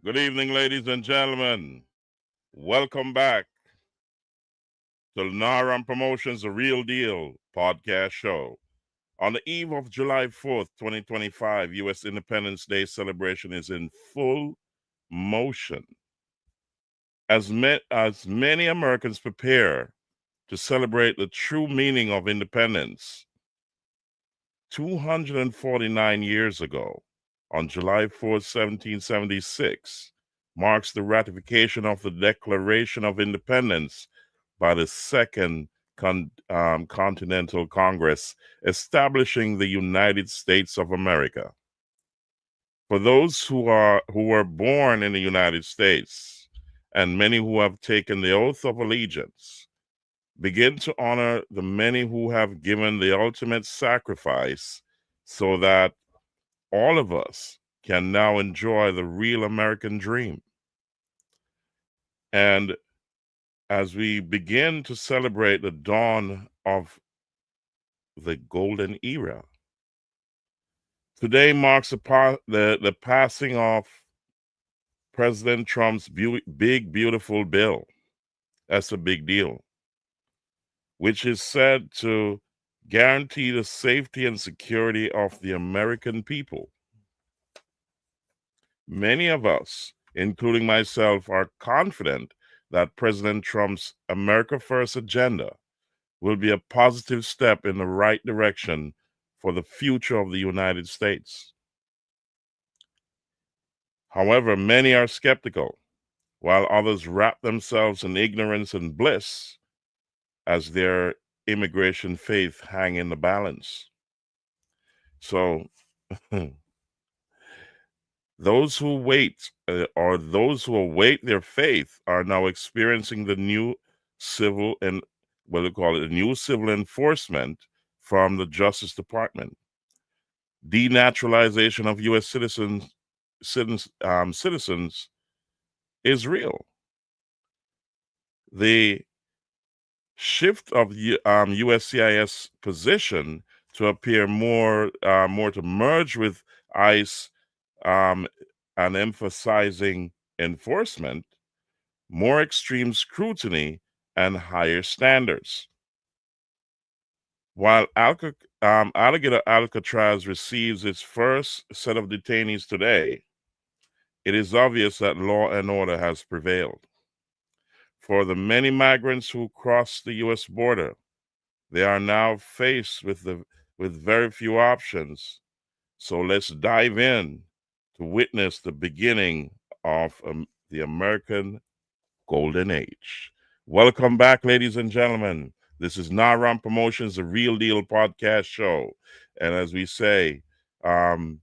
Good evening, ladies and gentlemen. Welcome back to Naram Promotions, The Real Deal podcast show. On the eve of July 4th, 2025, U.S. Independence Day celebration is in full motion. As many Americans prepare to celebrate the true meaning of independence, 249 years ago, on July 4th, 1776, marks the ratification of the Declaration of Independence by the Second Continental Congress, establishing the United States of America. For those who were born in the United States, and many who have taken the oath of allegiance, begin to honor the many who have given the ultimate sacrifice so that all of us can now enjoy the real American dream. And as we begin to celebrate the dawn of the golden era, today marks the passing of President Trump's big, beautiful bill. That's a big deal, which is said to guarantee the safety and security of the American people. Many of us, including myself, are confident that President Trump's America First agenda will be a positive step in the right direction for the future of the United States. However, many are skeptical, while others wrap themselves in ignorance and bliss as their immigration faith hang in the balance. So, those who wait or those who await their faith are now experiencing the new civil and what they call it, the new civil enforcement from the Justice Department. Denaturalization of U.S. citizens is real. The shift of USCIS position to appear more to merge with ICE um, and emphasizing enforcement, more extreme scrutiny, and higher standards. While Alligator Alcatraz receives its first set of detainees today, it is obvious that law and order has prevailed. For the many migrants who cross the U.S. border, they are now faced with very few options. So let's dive in to witness the beginning of the American Golden Age. Welcome back, ladies and gentlemen. This is Naram Promotions, the Real Deal podcast show. And as we say, um,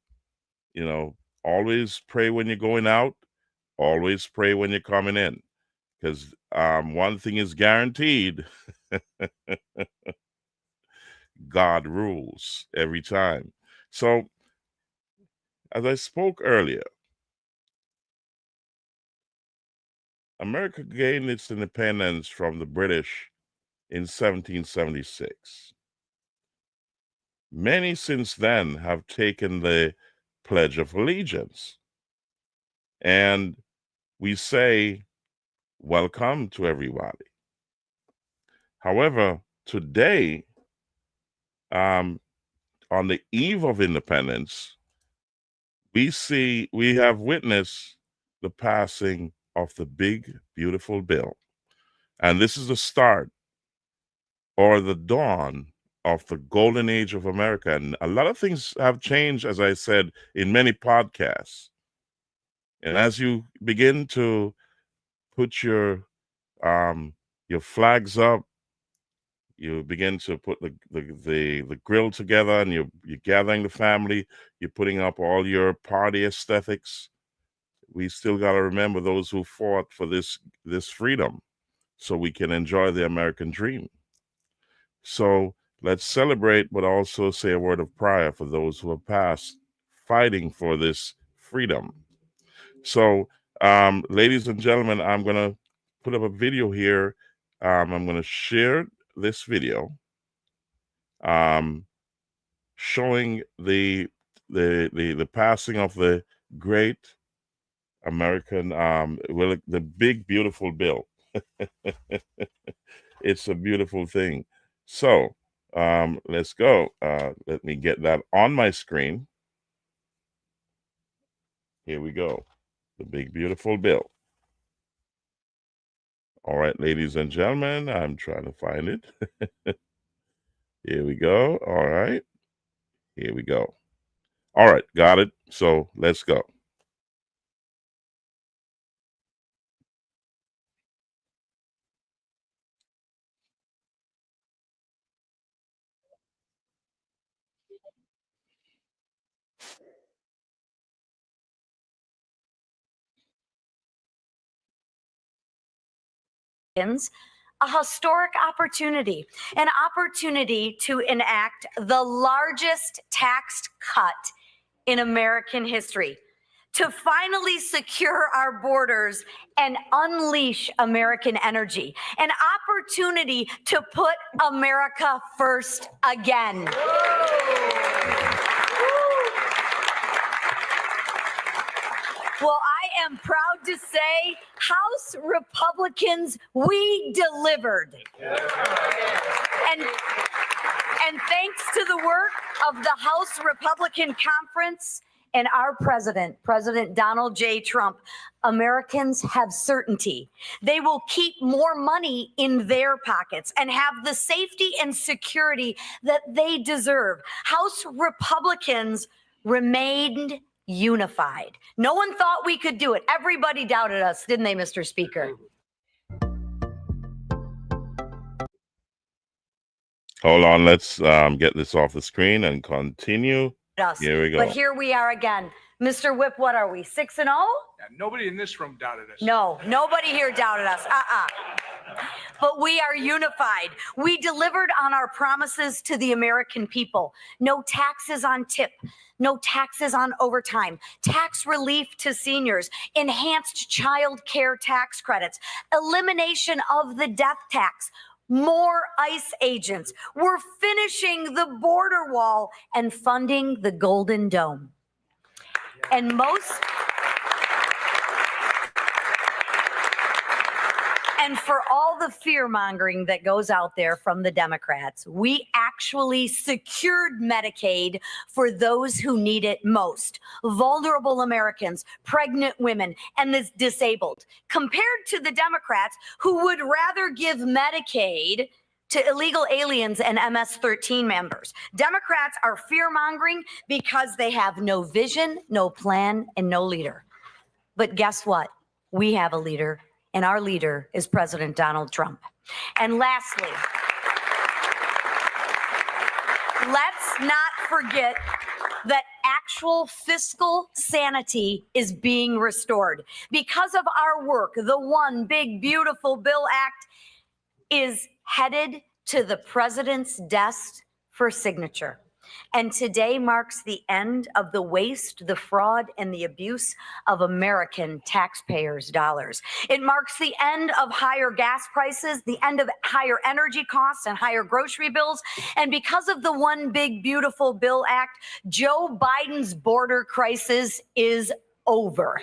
you know, always pray when you're going out, always pray when you're coming in. Because one thing is guaranteed God rules every time. So, as I spoke earlier, America gained its independence from the British in 1776. Many since then have taken the Pledge of Allegiance. And we say, welcome to everybody. However, today, um, on the eve of independence, we have witnessed the passing of the big, beautiful bill. And this is the start or the dawn of the golden age of America. And a lot of things have changed, as I said, in many podcasts. And as you begin to put um, your flags up, you begin to put the grill together, and you're gathering the family. You're putting up all your party aesthetics. We still got to remember those who fought for this freedom, so we can enjoy the American dream. So let's celebrate, but also say a word of prayer for those who have passed fighting for this freedom. So, ladies and gentlemen, I'm going to put up a video here. I'm going to share this video um, showing the passing of the great American, well, the big, beautiful bill. It's a beautiful thing. So let's go. Let me get that on my screen. Here we go. The big, beautiful bill. All right, ladies and gentlemen, I'm trying to find it. Here we go. All right. Here we go. All right, got it. So let's go. A historic opportunity, an opportunity to enact the largest tax cut in American history, to finally secure our borders and unleash American energy, an opportunity to put America first again. Well, I am proud to say, House Republicans, we delivered. And thanks to the work of the House Republican Conference and our president, President Donald J. Trump, Americans have certainty. They will keep more money in their pockets and have the safety and security that they deserve. House Republicans remained unified. No one thought we could do it. Everybody doubted us, didn't they, Mr. Speaker? Hold on, let's get this off the screen and continue. Here we go. But here we are again. Mr. Whip, what are we, 6-0? Yeah, nobody in this room doubted us. No, nobody here doubted us. But we are unified. We delivered on our promises to the American people. No taxes on tip, no taxes on overtime, tax relief to seniors, enhanced child care tax credits, elimination of the death tax, more ICE agents. We're finishing the border wall and funding the Golden Dome. And for all the fear mongering that goes out there from the Democrats, we actually secured Medicaid for those who need it most: vulnerable Americans, pregnant women, and the disabled, compared to the Democrats who would rather give Medicaid to illegal aliens and MS-13 members. Democrats are fear mongering because they have no vision, no plan, and no leader. But guess what? We have a leader. And our leader is President Donald Trump. And lastly, let's not forget that actual fiscal sanity is being restored. Because of our work, the One Big Beautiful Bill Act is headed to the president's desk for signature. And today marks the end of the waste, the fraud, and the abuse of American taxpayers' dollars. It marks the end of higher gas prices, the end of higher energy costs and higher grocery bills. And because of the One Big Beautiful Bill Act, Joe Biden's border crisis is over.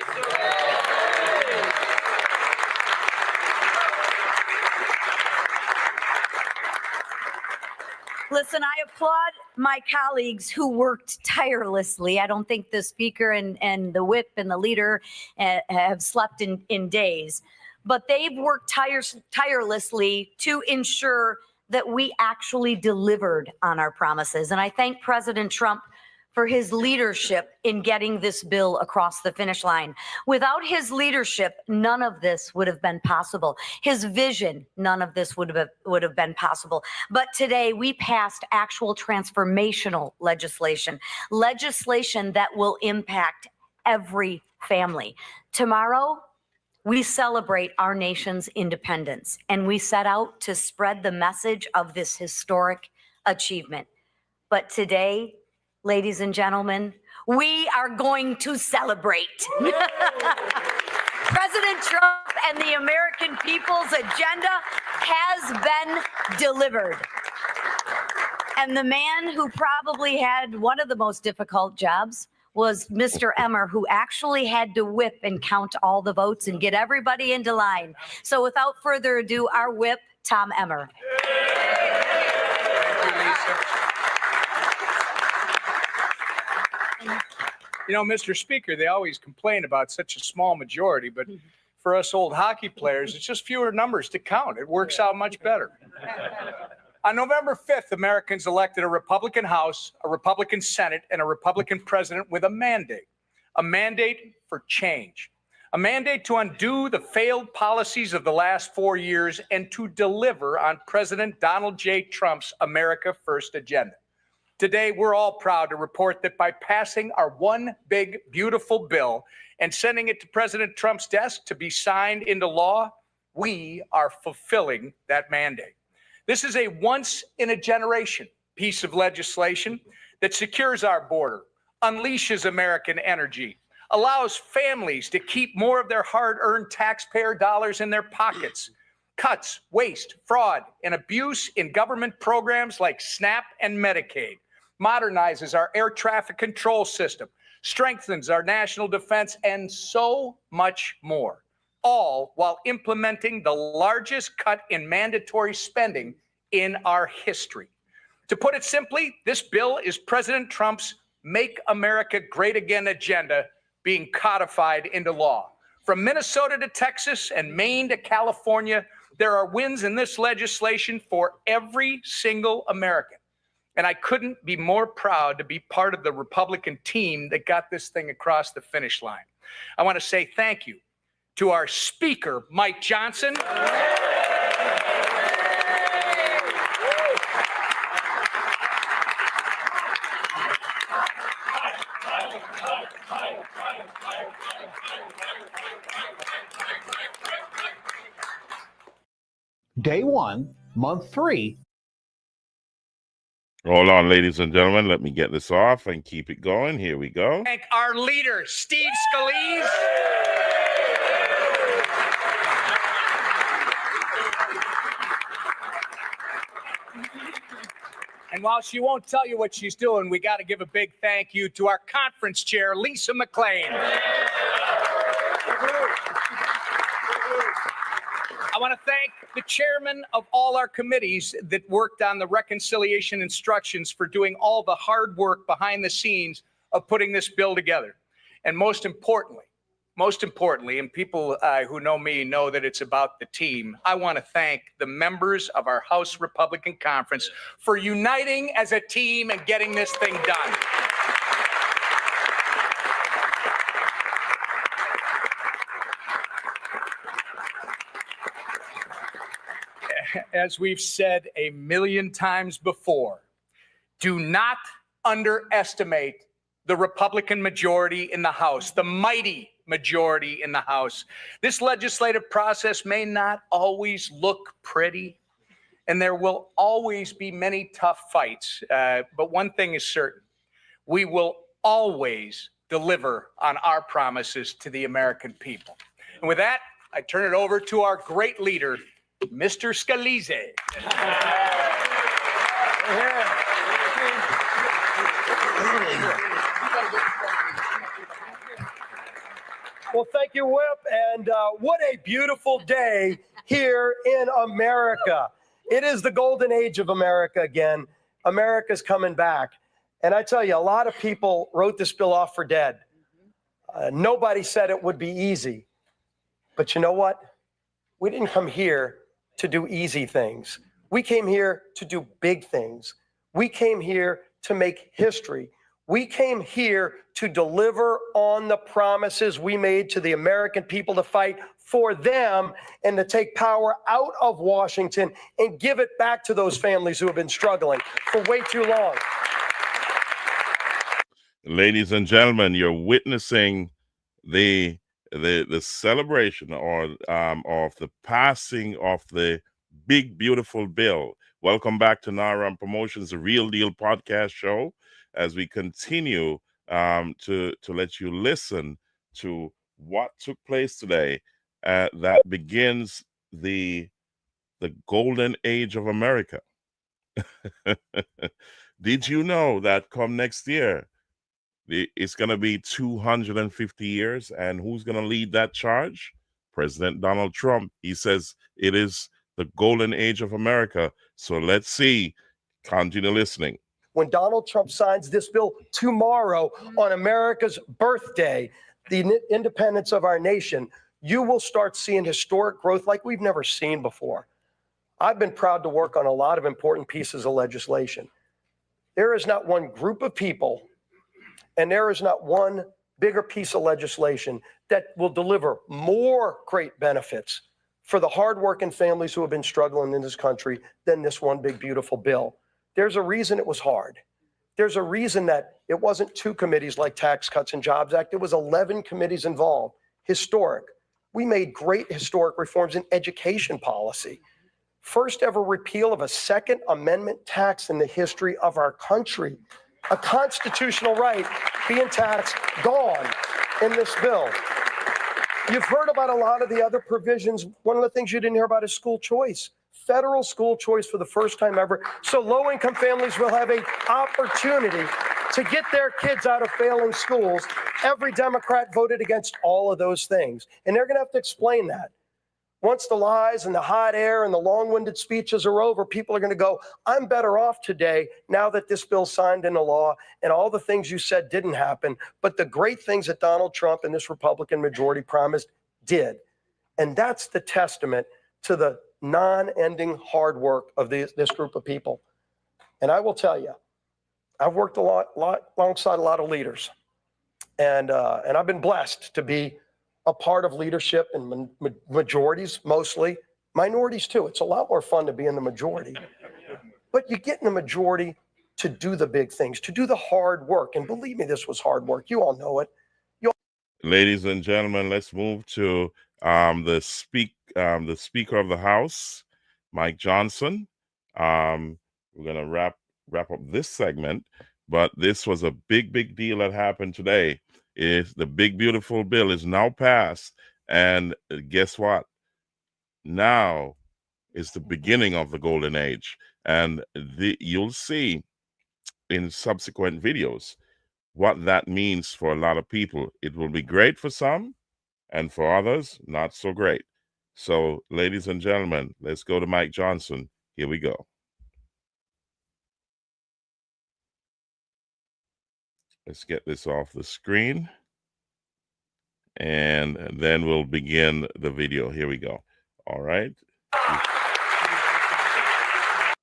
Listen, I applaud my colleagues who worked tirelessly. I don't think the speaker and the whip and the leader have slept in days, but they've worked tirelessly to ensure that we actually delivered on our promises. And I thank President Trump for his leadership in getting this bill across the finish line. Without his leadership, none of this would have been possible. His vision, none of this would have been possible. But today we passed actual transformational legislation that will impact every family. Tomorrow, we celebrate our nation's independence, and we set out to spread the message of this historic achievement. But today, ladies and gentlemen, we are going to celebrate. President Trump and the American people's agenda has been delivered. And the man who probably had one of the most difficult jobs was Mr. Emmer, who actually had to whip and count all the votes and get everybody into line. So without further ado, our whip, Tom Emmer. Thank you, Lisa. You know, Mr. Speaker, they always complain about such a small majority, but for us old hockey players, it's just fewer numbers to count. It works out much better. On November 5th, Americans elected a Republican House, a Republican Senate, and a Republican president with a mandate for change, a mandate to undo the failed policies of the last 4 years and to deliver on President Donald J. Trump's America First agenda. Today, we're all proud to report that by passing our one big, beautiful bill and sending it to President Trump's desk to be signed into law, we are fulfilling that mandate. This is a once-in-a-generation piece of legislation that secures our border, unleashes American energy, allows families to keep more of their hard-earned taxpayer dollars in their pockets, cuts waste, fraud, and abuse in government programs like SNAP and Medicaid, modernizes our air traffic control system, strengthens our national defense, and so much more, all while implementing the largest cut in mandatory spending in our history. To put it simply, this bill is President Trump's Make America Great Again agenda being codified into law. From Minnesota to Texas and Maine to California, there are wins in this legislation for every single American. And I couldn't be more proud to be part of the Republican team that got this thing across the finish line. I want to say thank you to our Speaker, Mike Johnson. Day 1, month 3. Hold on, ladies and gentlemen. Let me get this off and keep it going. Here we go. Thank our leader, Steve Scalise. And while she won't tell you what she's doing, we got to give a big thank you to our conference chair, Lisa McLean. I want to thank the chairman of all our committees that worked on the reconciliation instructions for doing all the hard work behind the scenes of putting this bill together. And most importantly, and people who know me know that it's about the team, I want to thank the members of our House Republican Conference for uniting as a team and getting this thing done. As we've said a million times before, do not underestimate the Republican majority in the House, the mighty majority in the House. This legislative process may not always look pretty, and there will always be many tough fights. But one thing is certain, we will always deliver on our promises to the American people. And with that, I turn it over to our great leader, Mr. Scalise. Well, thank you, Whip. And what a beautiful day here in America. It is the golden age of America again. America's coming back. And I tell you, a lot of people wrote this bill off for dead. Nobody said it would be easy. But you know what? We didn't come here to do easy things. We came here to do big things. We came here to make history. We came here to deliver on the promises we made to the American people, to fight for them and to take power out of Washington and give it back to those families who have been struggling for way too long. Ladies and gentlemen, you're witnessing the celebration or of the passing of the big beautiful bill. Welcome back to Naram Promotions, the Real Deal podcast show, as we continue to let you listen to what took place today that begins the golden age of America. Did you know that come next year, It's going to be 250 years. And who's going to lead that charge? President Donald Trump. He says it is the golden age of America. So let's see. Continue listening. When Donald Trump signs this bill tomorrow on America's birthday, the independence of our nation, you will start seeing historic growth like we've never seen before. I've been proud to work on a lot of important pieces of legislation. There is not one group of people, and there is not one bigger piece of legislation that will deliver more great benefits for the hardworking families who have been struggling in this country than this one big, beautiful bill. There's a reason it was hard. There's a reason that it wasn't 2 committees like Tax Cuts and Jobs Act. It was 11 committees involved. Historic. We made great historic reforms in education policy. First ever repeal of a Second Amendment tax in the history of our country. A constitutional right being taxed, gone in this bill. You've heard about a lot of the other provisions. One of the things you didn't hear about is school choice. Federal school choice for the first time ever. So low-income families will have an opportunity to get their kids out of failing schools. Every Democrat voted against all of those things. And they're going to have to explain that. Once the lies and the hot air and the long-winded speeches are over, people are going to go, I'm better off today now that this bill's signed into law and all the things you said didn't happen. But the great things that Donald Trump and this Republican majority promised did. And that's the testament to the non-ending hard work of this group of people. And I will tell you, I've worked a lot alongside a lot of leaders. And I've been blessed to be a part of leadership in majorities, mostly minorities too. It's a lot more fun to be in the majority, but you get in the majority to do the big things, to do the hard work. And believe me, this was hard work. You all know it. Ladies and gentlemen, let's move to the Speaker of the House, Mike Johnson. We're gonna wrap up this segment, but this was a big deal that happened today. Is the big beautiful bill is now passed, and guess what? Now is the beginning of the golden age, and you'll see in subsequent videos what that means for a lot of people. It will be great for some, and for others, not so great. So, ladies and gentlemen, let's go to Mike Johnson. Here we go. Let's get this off the screen. And then we'll begin the video. Here we go. All right.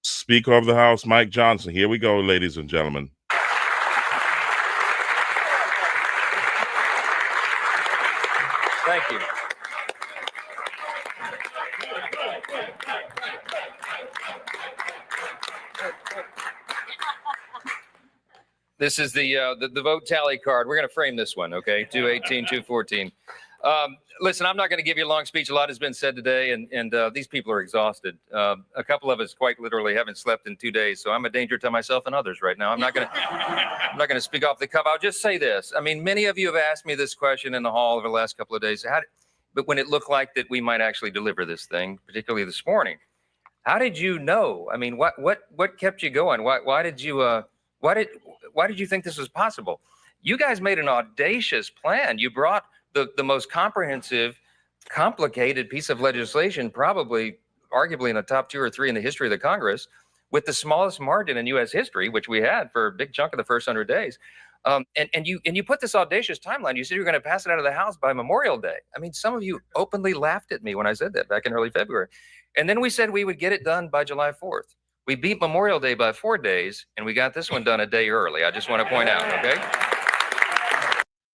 Speaker of the House, Mike Johnson. Here we go, ladies and gentlemen. Thank you. This is the vote tally card. We're going to frame this one, okay? 218, 214. Listen, I'm not going to give you a long speech. A lot has been said today, and these people are exhausted. A couple of us quite literally haven't slept in 2 days, so I'm a danger to myself and others right now. I'm not going to speak off the cuff. I'll just say this. I mean, many of you have asked me this question in the hall over the last couple of days. But when it looked like that we might actually deliver this thing, particularly this morning, how did you know? I mean, what kept you going? Why did you think this was possible? You guys made an audacious plan. You brought the most comprehensive, complicated piece of legislation, probably arguably in the top 2 or 3 in the history of the Congress, with the smallest margin in U.S. history, which we had for a big chunk of the first 100 days. And you put this audacious timeline. You said you were going to pass it out of the House by Memorial Day. I mean, some of you openly laughed at me when I said that back in early February. And then we said we would get it done by July 4th. We beat Memorial Day by 4 days, and we got this one done a day early. I just want to point out, okay?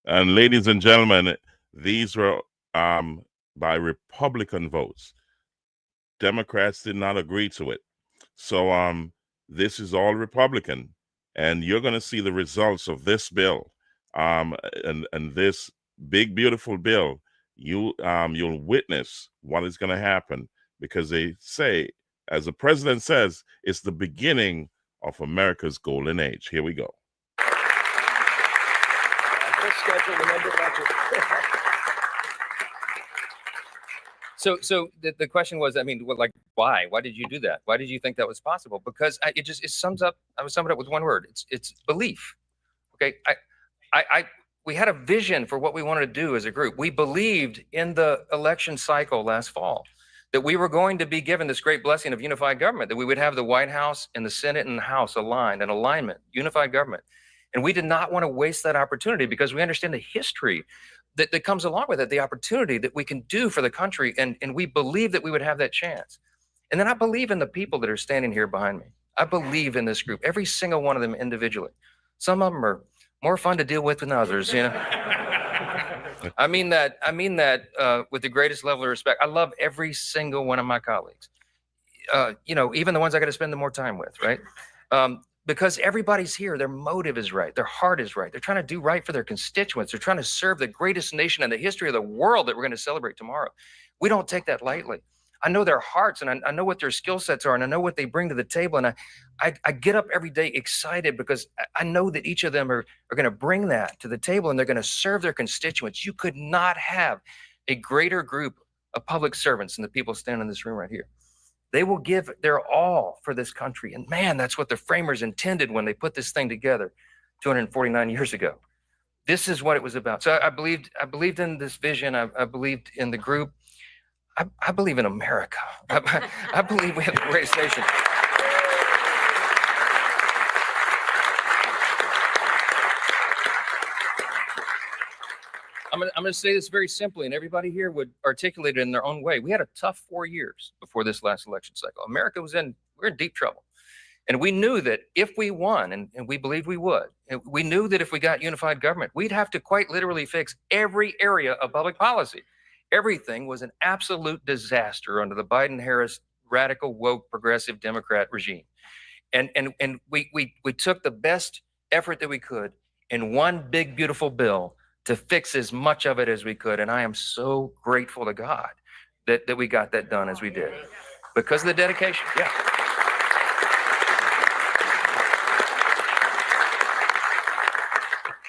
And ladies and gentlemen, these were by Republican votes. Democrats did not agree to it. So this is all Republican. And you're going to see the results of this bill and this big, beautiful bill. You'll witness what is going to happen, because they say, as the president says, it's the beginning of America's golden age. Here we go. So the question was, I mean, why? Why did you do that? Why did you think that was possible? Because it sums up. I would sum it up with one word. It's belief. Okay. we had a vision for what we wanted to do as a group. We believed in the election cycle last fall that we were going to be given this great blessing of unified government, that we would have the White House and the Senate and the House aligned in alignment, unified government. And we did not want to waste that opportunity because we understand the history that comes along with it, the opportunity that we can do for the country. And we believe that we would have that chance. And then I believe in the people that are standing here behind me. I believe in this group, every single one of them individually. Some of them are more fun to deal with than others, you know. I mean that with the greatest level of respect. I love every single one of my colleagues. You know, even the ones I got to spend the more time with, right? Because everybody's here, their motive is right, their heart is right. They're trying to do right for their constituents. They're trying to serve the greatest nation in the history of the world that we're going to celebrate tomorrow. We don't take that lightly. I know their hearts, and I know what their skill sets are, and I know what they bring to the table. And I get up every day excited because I know that each of them are going to bring that to the table, and they're going to serve their constituents. You could not have a greater group of public servants than the people standing in this room right here. They will give their all for this country. And man, that's what the framers intended when they put this thing together 249 years ago. This is what it was about. So I believed in this vision. I believed in the group. I believe in America. I believe we have the greatest nation. I'm going to say this very simply, and everybody here would articulate it in their own way. We had a tough 4 years before this last election cycle. America we're in deep trouble. And we knew that if we won, and we believed we would, and we knew that if we got unified government, we'd have to quite literally fix every area of public policy. Everything was an absolute disaster under the Biden-Harris radical, woke, progressive Democrat regime. And we took the best effort that we could in one big, beautiful bill to fix as much of it as we could. And I am so grateful to God that we got that done as we did because of the dedication. Yeah.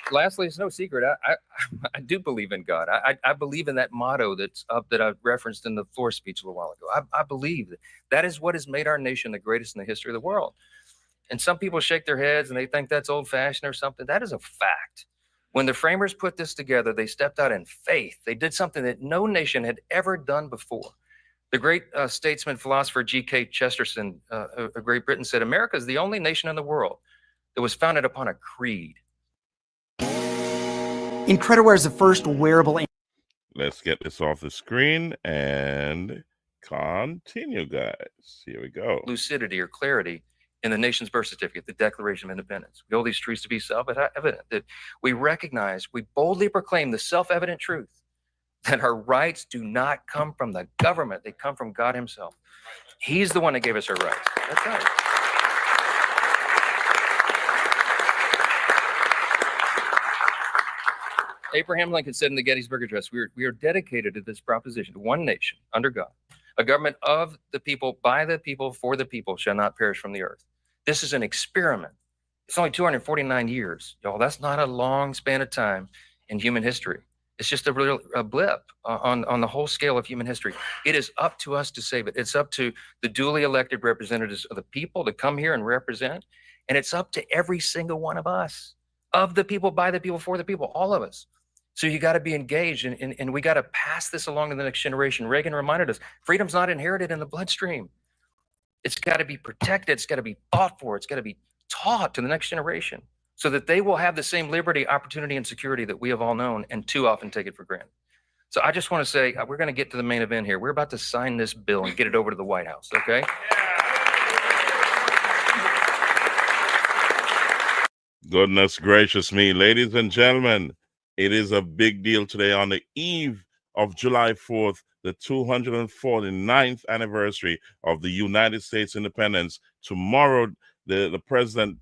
Lastly, it's no secret. I do believe in God. I believe in that motto that's up that I referenced in the floor speech a little while ago. I believe that is what has made our nation the greatest in the history of the world. And some people shake their heads and they think that's old fashioned or something. That is a fact. When the framers put this together, they stepped out in faith. They did something that no nation had ever done before. The great statesman, philosopher G.K. Chesterton of Great Britain said, America is the only nation in the world that was founded upon a creed. Incrediwear is the first wearable. Let's get this off the screen and continue, guys. Here we go. Lucidity or clarity in the nation's birth certificate, the Declaration of Independence. We hold these truths to be self-evident, that we recognize, we boldly proclaim the self-evident truth that our rights do not come from the government, they come from God himself. He's the one that gave us our rights. That's right. Abraham Lincoln said in the Gettysburg Address, we are dedicated to this proposition, one nation, under God, a government of the people, by the people, for the people, shall not perish from the earth. This is an experiment. It's only 249 years, y'all. That's not a long span of time in human history. It's just a blip on the whole scale of human history. It is up to us to save it. It's up to the duly elected representatives of the people to come here and represent. And it's up to every single one of us, of the people, by the people, for the people, all of us. So you got to be engaged, and we got to pass this along to the next generation. Reagan reminded us, freedom's not inherited in the bloodstream. It's got to be protected. It's got to be fought for. It's got to be taught to the next generation so that they will have the same liberty, opportunity, and security that we have all known and too often take it for granted. So I just want to say, we're going to get to the main event here. We're about to sign this bill and get it over to the White House, okay? Goodness gracious me, ladies and gentlemen, it is a big deal today on the eve of July 4th, the 249th anniversary of the United States independence. Tomorrow, the president,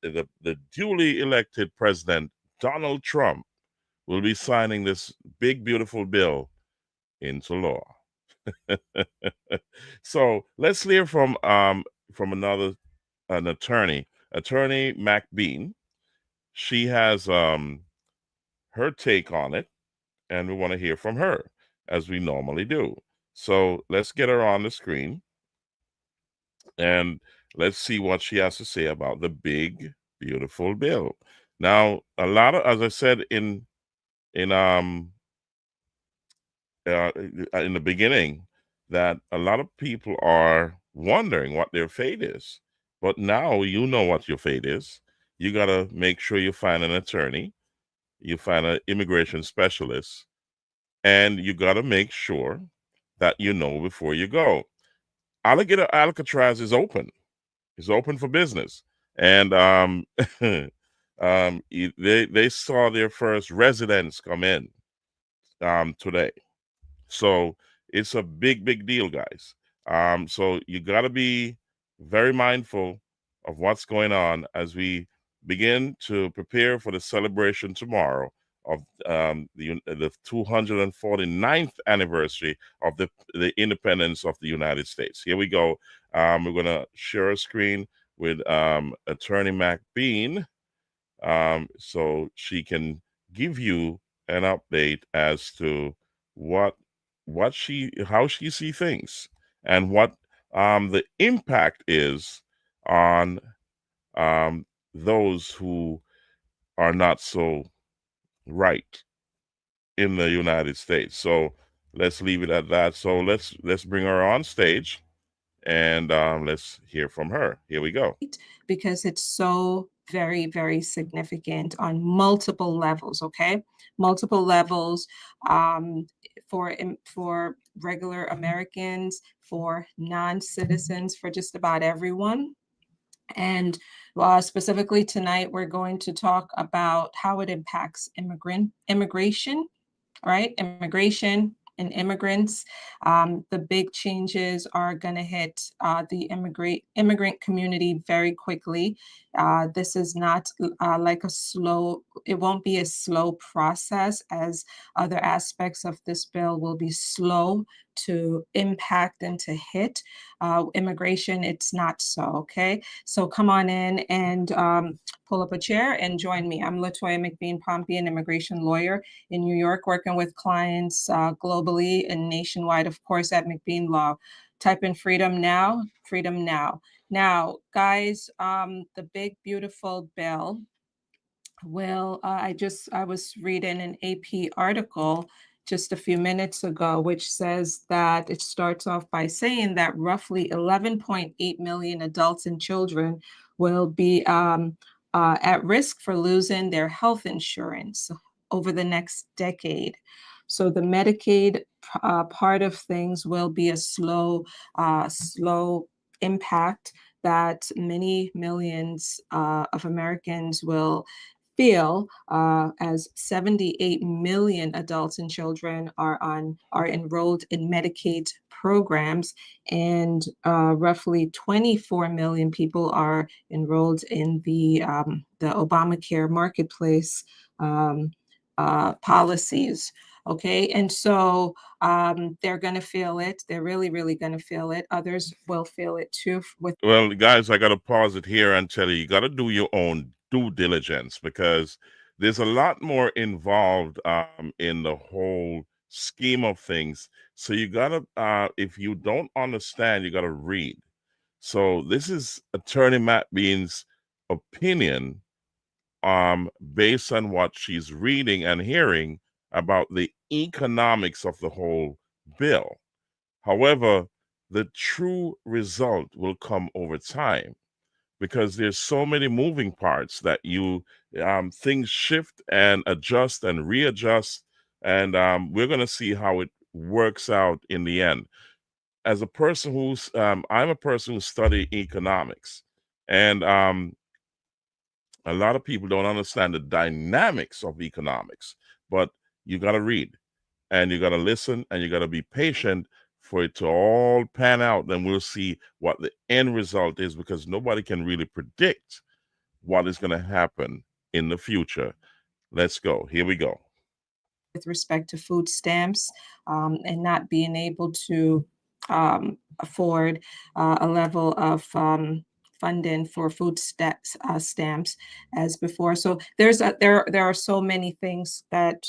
the duly elected president, Donald Trump, will be signing this big, beautiful bill into law. So let's hear from an attorney, Attorney McBean. She has her take on it, and we want to hear from her, as we normally do. So let's get her on the screen, and let's see what she has to say about the big, beautiful bill. Now, a lot of, as I said in in the beginning, that a lot of people are wondering what their fate is. But now you know what your fate is. You got to make sure you find an attorney, you find an immigration specialist, and you got to make sure that you know before you go. Alligator Alcatraz is open. It's open for business, and they saw their first residents come in today. So it's a big deal, guys. So you got to be very mindful of what's going on as we begin to prepare for the celebration tomorrow of the 249th anniversary of the independence of the United States. Here we go. We're going to share a screen with Attorney McBean so she can give you an update as to how she see things and what the impact is on those who are not so right in the United States. So let's leave it at that. So let's bring her on stage and let's hear from her. Here we go. Because it's so very significant on multiple levels, okay? Multiple levels for regular Americans, for non-citizens, for just about everyone. And specifically tonight, we're going to talk about how it impacts immigration, right? Immigration and immigrants. The big changes are going to hit the immigrant community very quickly. This is not it won't be a slow process, as other aspects of this bill will be slow to impact and to hit. Immigration, it's not so, okay? So come on in and pull up a chair and join me. I'm Latoya McBean Pompey, an immigration lawyer in New York, working with clients globally and nationwide, of course, at McBean Law. Type in freedom now, freedom now. Now, guys, the big, beautiful bill will, I was reading an AP article just a few minutes ago, which says that it starts off by saying that roughly 11.8 million adults and children will be at risk for losing their health insurance over the next decade. So the Medicaid part of things will be a slow impact that many millions of Americans will feel, as 78 million adults and children are enrolled in Medicaid programs, and roughly 24 million people are enrolled in the Obamacare marketplace policies. Okay, and so they're going to feel it. They're really going to feel it. Others will feel it too. Well, guys, I got to pause it here and tell you got to do your own due diligence, because there's a lot more involved in the whole scheme of things. So you got to, if you don't understand, you got to read. So this is Attorney McBean's opinion based on what she's reading and hearing about the economics of the whole bill. However, the true result will come over time, because there's so many moving parts that things shift and adjust and readjust, and we're going to see how it works out in the end. As a person I'm a person who studied economics, and a lot of people don't understand the dynamics of economics, but you got to read and you got to listen and you got to be patient for it to all pan out. Then we'll see what the end result is, because nobody can really predict what is going to happen in the future. Let's go. Here we go. With respect to food stamps and not being able to afford a level of funding for food stamps as before. So there are so many things that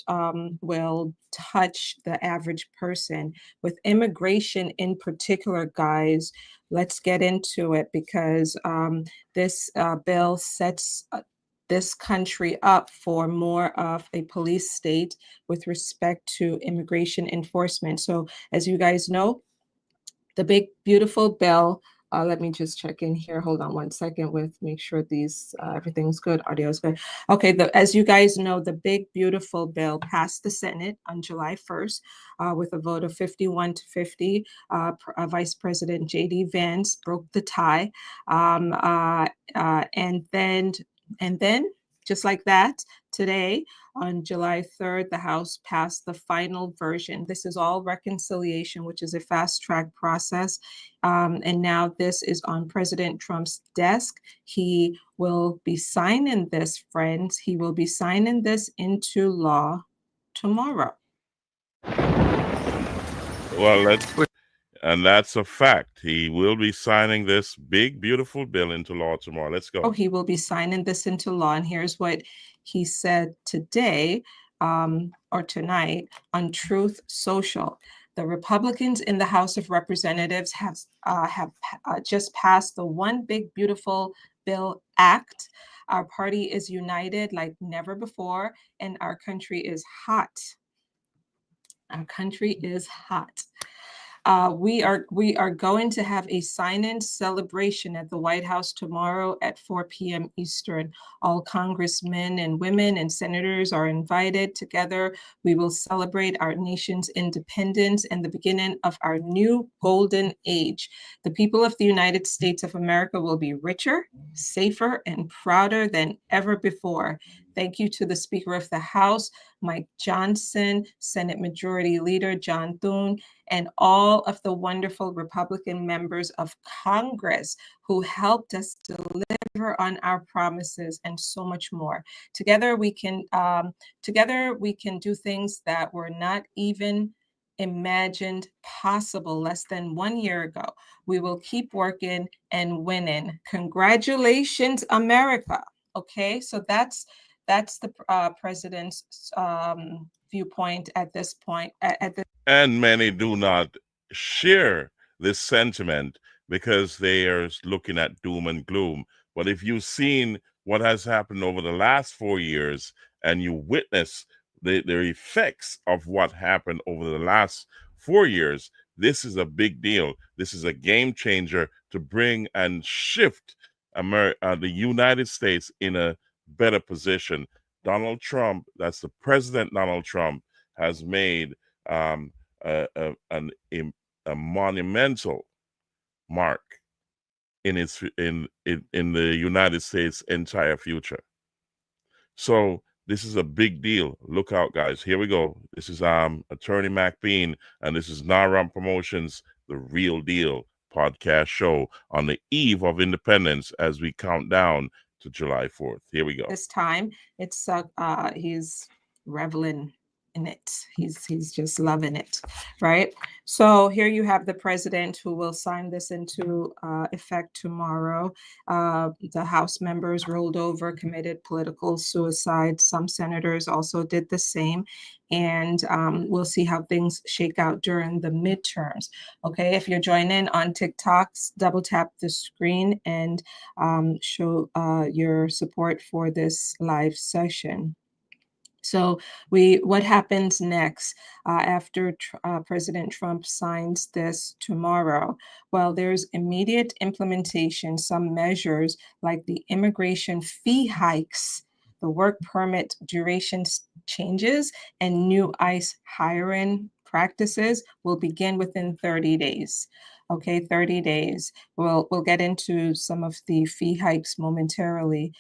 will touch the average person. With immigration in particular, guys, let's get into it, because this bill sets this country up for more of a police state with respect to immigration enforcement. So as you guys know, the big beautiful bill, let me just check in here. Hold on one second with make sure these everything's good, audio is good. Okay, as you guys know, the big beautiful bill passed the Senate on July 1st with a vote of 51 to 50. Vice President J.D. Vance broke the tie, and then just like that, today on July 3rd, the House passed the final version. This is all reconciliation, which is a fast track process. And now this is on President Trump's desk. He will be signing this, friends. He will be signing this into law tomorrow. Well, that's a fact. He will be signing this big, beautiful bill into law tomorrow. Let's go. Oh, he will be signing this into law. And here's what he said today or tonight on Truth Social. The Republicans in the House of Representatives have just passed the One Big Beautiful Bill Act. Our party is united like never before, and our country is hot. Our country is hot. We are going to have a sign-in celebration at the White House tomorrow at 4 p.m. Eastern. All congressmen and women and senators are invited. Together, we will celebrate our nation's independence and the beginning of our new golden age. The people of the United States of America will be richer, safer, and prouder than ever before. Thank you to the Speaker of the House, Mike Johnson, Senate Majority Leader John Thune, and all of the wonderful Republican members of Congress who helped us deliver on our promises and so much more. Together we can do things that were not even imagined possible less than 1 year ago. We will keep working and winning. Congratulations, America. Okay, so that's the president's viewpoint at this point. And many do not share this sentiment because they are looking at doom and gloom. But if you've seen what has happened over the last 4 years and you witness the effects of what happened over the last 4 years, this is a big deal. This is a game changer to bring and shift the United States in a better position. Donald Trump, that's the President Donald Trump, has made a monumental mark in the United States' entire future. So this is a big deal. Look out, guys. Here we go. This is Attorney Mac Bean, and this is NARAM Promotions, The Real Deal podcast show on the eve of independence as we count down to July 4th. Here we go. This time, it's he's reveling in it. He's just loving it, right? So here you have the president who will sign this into effect tomorrow. The House members rolled over, committed political suicide. Some senators also did the same. And we'll see how things shake out during the midterms. Okay, if you're joining on TikTok, double tap the screen and show your support for this live session. So what happens next after President Trump signs this tomorrow? Well, there's immediate implementation, some measures like the immigration fee hikes, the work permit duration changes, and new ICE hiring practices will begin within 30 days. Okay, 30 days. We'll get into some of the fee hikes momentarily.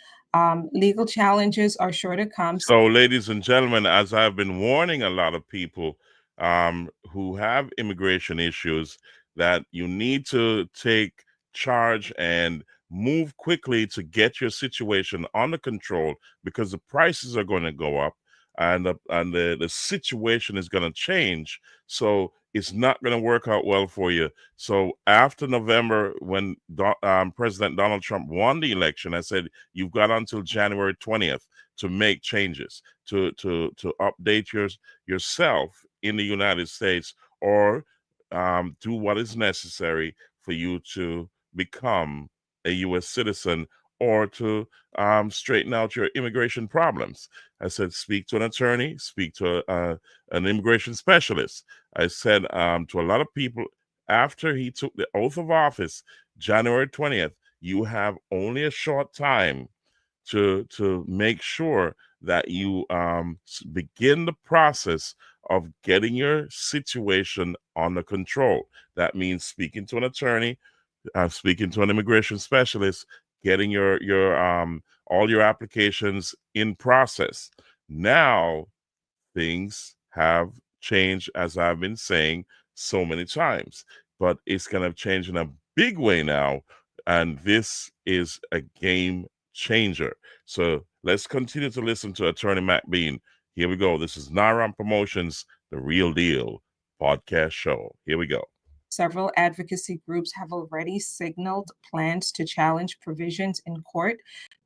Legal challenges are sure to come. So, ladies and gentlemen, as I've been warning a lot of people who have immigration issues, that you need to take charge and move quickly to get your situation under control, because the prices are going to go up and the situation is going to change. So it's not going to work out well for you. So after November, when President Donald Trump won the election, I said, you've got until January 20th to make changes, to update yourself in the United States, or do what is necessary for you to become a U.S. citizen or to straighten out your immigration problems. I said, speak to an attorney, speak to an immigration specialist. I said to a lot of people, after he took the oath of office, January 20th, you have only a short time to make sure that you begin the process of getting your situation under control. That means speaking to an attorney, speaking to an immigration specialist, getting your all your applications in process. Now things have changed, as I've been saying so many times, but it's going to change in a big way now, and this is a game changer. So let's continue to listen to Attorney Mac Bean. Here we go. This is Naram Promotions, The Real Deal podcast show. Here we go. Several advocacy groups have already signaled plans to challenge provisions in court,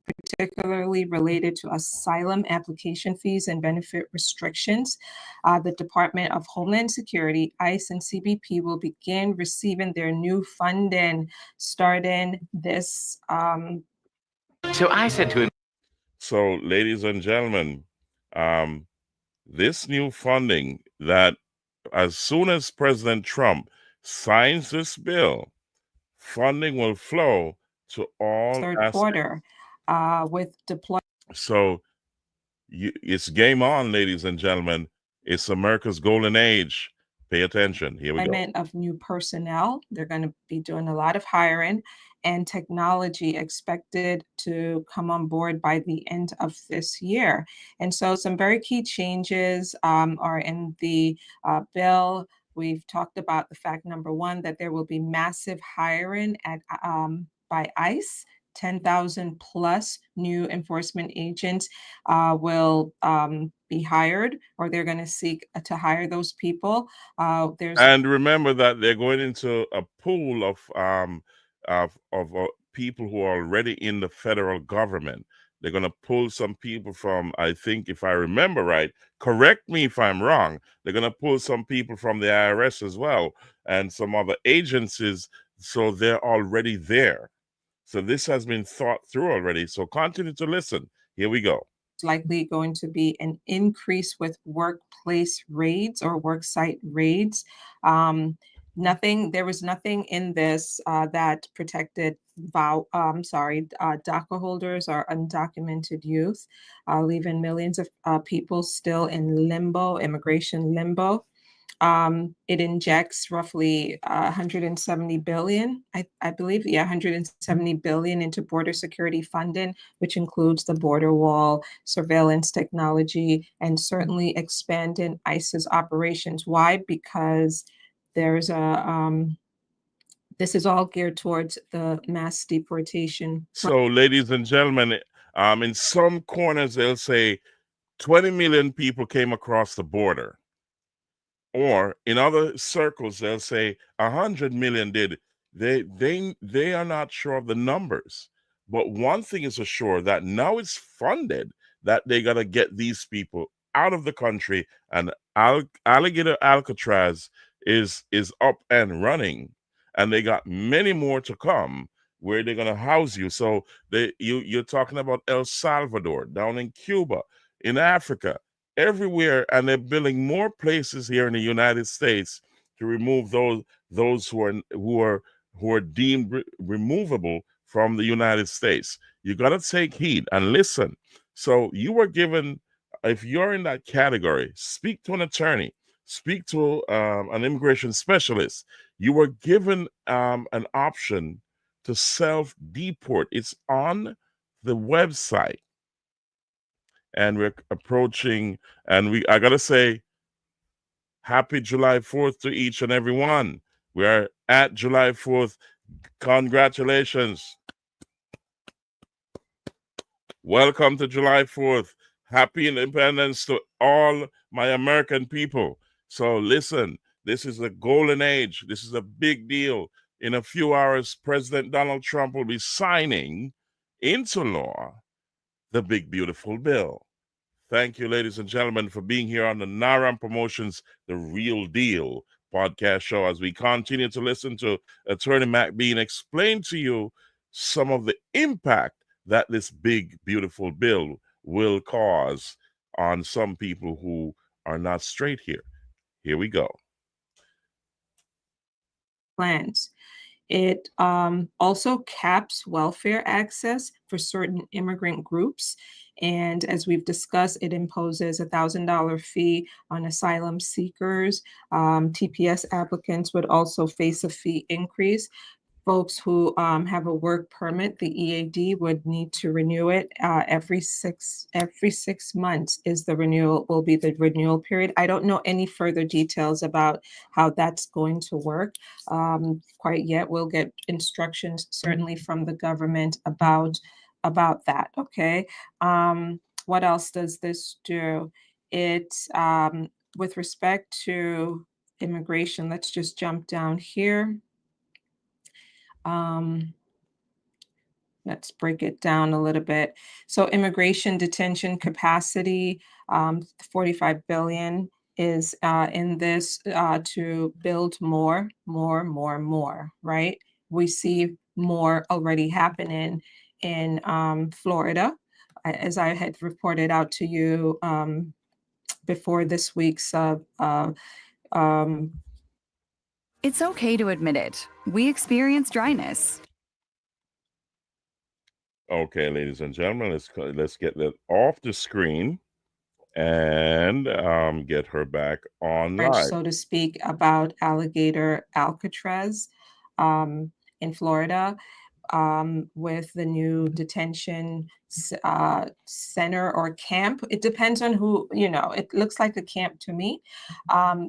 particularly related to asylum application fees and benefit restrictions. The Department of Homeland Security, ICE, and CBP will begin receiving their new funding starting this. So I said to him, So, ladies and gentlemen, this new funding that as soon as President Trump signs this bill, funding will flow to all third aspects. quarter with deployment. So it's game on, ladies and gentlemen. It's America's golden age. Pay attention. Here we go. Of new personnel. They're going to be doing a lot of hiring, and technology expected to come on board by the end of this year. And so some very key changes are in the bill. We've talked about the fact, number one, that there will be massive hiring at by ICE. 10,000 plus new enforcement agents will be hired, or they're going to seek to hire those people. And remember that they're going into a pool of people who are already in the federal government. They're going to pull some people from, I think, if I remember right, correct me if I'm wrong, they're going to pull some people from the IRS as well and some other agencies. So they're already there. So this has been thought through already. So continue to listen. Here we go. It's likely going to be an increase with workplace raids or worksite raids. There was nothing in this that protected DACA holders or undocumented youth, leaving millions of people still in limbo, immigration limbo. It injects roughly 170 billion, I believe, 170 billion into border security funding, which includes the border wall, surveillance technology, and certainly expanding ICE's operations. Why? Because there's this is all geared towards the mass deportation. So, ladies and gentlemen, in some corners, they'll say 20 million people came across the border. Or in other circles, they'll say 100 million did. They are not sure of the numbers. But one thing is for sure, that now it's funded that they got to get these people out of the country, and Alligator Alcatraz is up and running, and they got many more to come where they're going to house you. So you're talking about El Salvador, down in Cuba, in Africa, everywhere, and they're building more places here in the United States to remove those who are deemed removable from the United States. You got to take heed and listen. So you were given, if you're in that category, speak to an attorney, speak to an immigration specialist. You were given an option to self-deport. It's on the website. And we're approaching, and I gotta say, happy July 4th to each and every one. We are at July 4th. Congratulations. Welcome to July 4th. Happy Independence to all my American people. So listen, this is the golden age. This is a big deal. In a few hours, President Donald Trump will be signing into law the big, beautiful bill. Thank you, ladies and gentlemen, for being here on the Naram Promotions, The Real Deal podcast show, as we continue to listen to Attorney Mac Bean explain to you some of the impact that this big, beautiful bill will cause on some people who are not straight here. Here we go. Plans. It also caps welfare access for certain immigrant groups. And as we've discussed, it imposes $1,000 fee on asylum seekers. TPS applicants would also face a fee increase. Folks who have a work permit, the EAD, would need to renew it every 6 months will be the renewal period. I don't know any further details about how that's going to work quite yet. We'll get instructions certainly from the government about that. Okay. What else does this do? It with respect to immigration, let's just jump down here. Let's break it down a little bit. So immigration detention capacity, 45 billion is in this to build more, right? We see more already happening in Florida, as I had reported out to you before this week's It's okay to admit it. We experience dryness. Okay, ladies and gentlemen, let's get that off the screen and get her back on live. So to speak, about alligator Alcatraz in Florida with the new detention center or camp. It depends on who, it looks like a camp to me.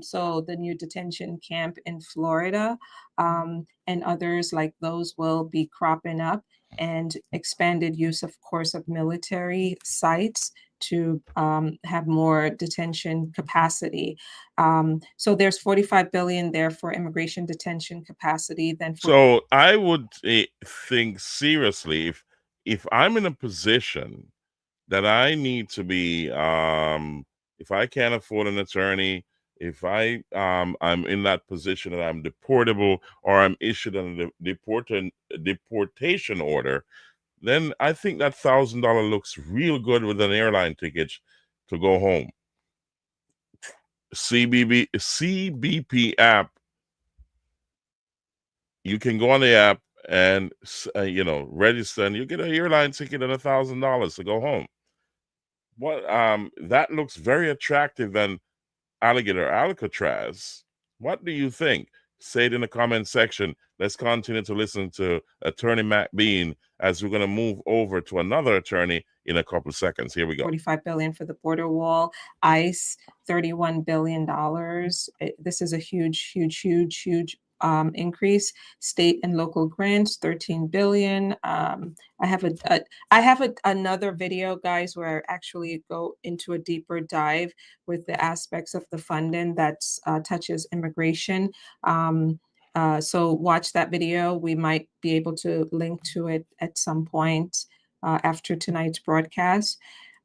So the new detention camp in Florida and others like those will be cropping up, and expanded use, of course, of military sites to have more detention capacity. So there's 45 billion there for immigration detention capacity. So I would think seriously, if I'm in a position that I need to be, if I can't afford an attorney, if I'm in that position that I'm deportable or I'm issued a deportation order, then I think that $1,000 looks real good with an airline ticket to go home. CBP app, you can go on the app and register, and you get an airline ticket and $1,000 to go home. What that looks very attractive than alligator Alcatraz. What do you think? Say it in the comment section. Let's continue to listen to Attorney Mac Bean as we're going to move over to another attorney in a couple of seconds. Here we go. 45 billion for the border wall, ICE, $31 billion. This is a huge increase. State and local grants, 13 billion. I have another video, guys, where I actually go into a deeper dive with the aspects of the funding that touches immigration. So watch that video. We might be able to link to it at some point after tonight's broadcast.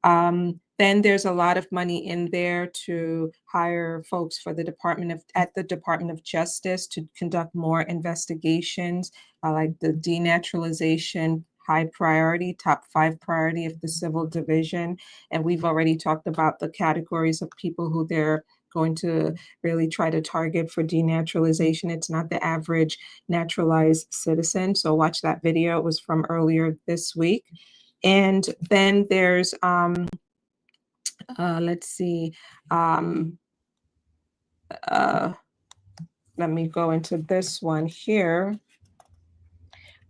Then there's a lot of money in there to hire folks for the Department of Justice to conduct more investigations, like the denaturalization high priority, top 5 priority of the Civil Division. And we've already talked about the categories of people who they're going to really try to target for denaturalization. It's not the average naturalized citizen. So watch that video. It was from earlier this week. And then there's, let's see, let me go into this one here.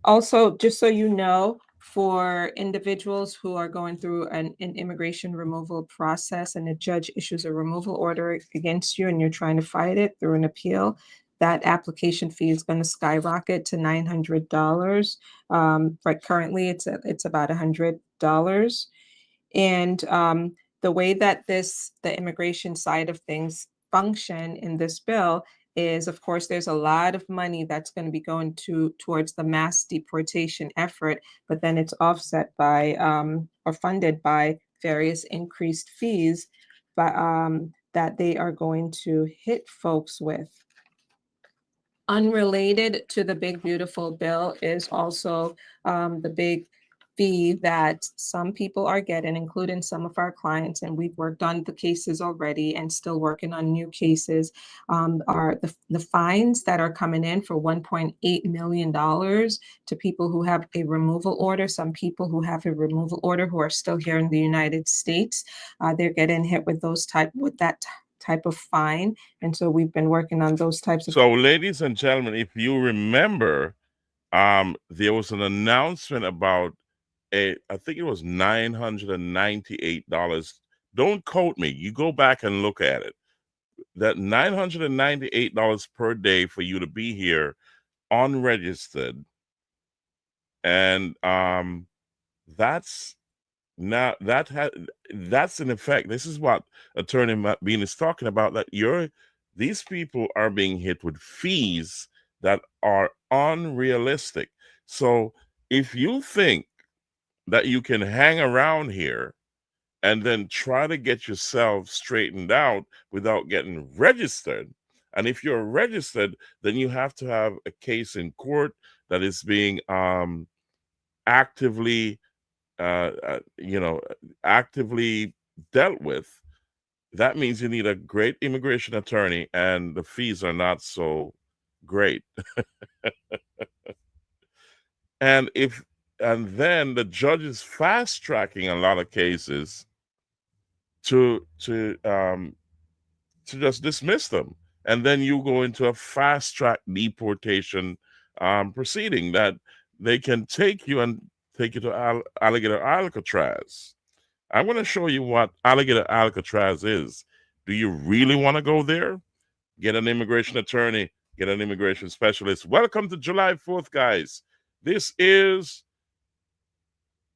Also, just so you know, for individuals who are going through an immigration removal process and a judge issues a removal order against you and you're trying to fight it through an appeal, that application fee is going to skyrocket to $900. But currently it's about $100. And the way that the immigration side of things function in this bill is, of course, there's a lot of money that's going to be going towards the mass deportation effort, but then it's offset by or funded by various increased fees that they are going to hit folks with. Unrelated to the big, beautiful bill is also the big fee that some people are getting, including some of our clients, and we've worked on the cases already and still working on new cases, are the fines that are coming in for $1.8 million to people who have a removal order. Some people who have a removal order who are still here in the United States, they're getting hit with that type of fine. And so we've been working on those types of. So, ladies and gentlemen, if you remember, there was an announcement about I think it was $998. Don't quote me. You go back and look at it. That $998 per day for you to be here unregistered. And that's in effect. This is what Attorney Bean is talking about, that these people are being hit with fees that are unrealistic. So if you think that you can hang around here and then try to get yourself straightened out without getting registered, and if you're registered, then you have to have a case in court that is being actively actively dealt with. That means you need a great immigration attorney, and the fees are not so great. And then the judge is fast tracking a lot of cases to just dismiss them, and then you go into a fast track deportation proceeding that they can take you to Alligator Alcatraz. I'm going to show you what Alligator Alcatraz is. Do you really want to go there? Get an immigration attorney, get an immigration specialist. Welcome to July 4th, guys. This is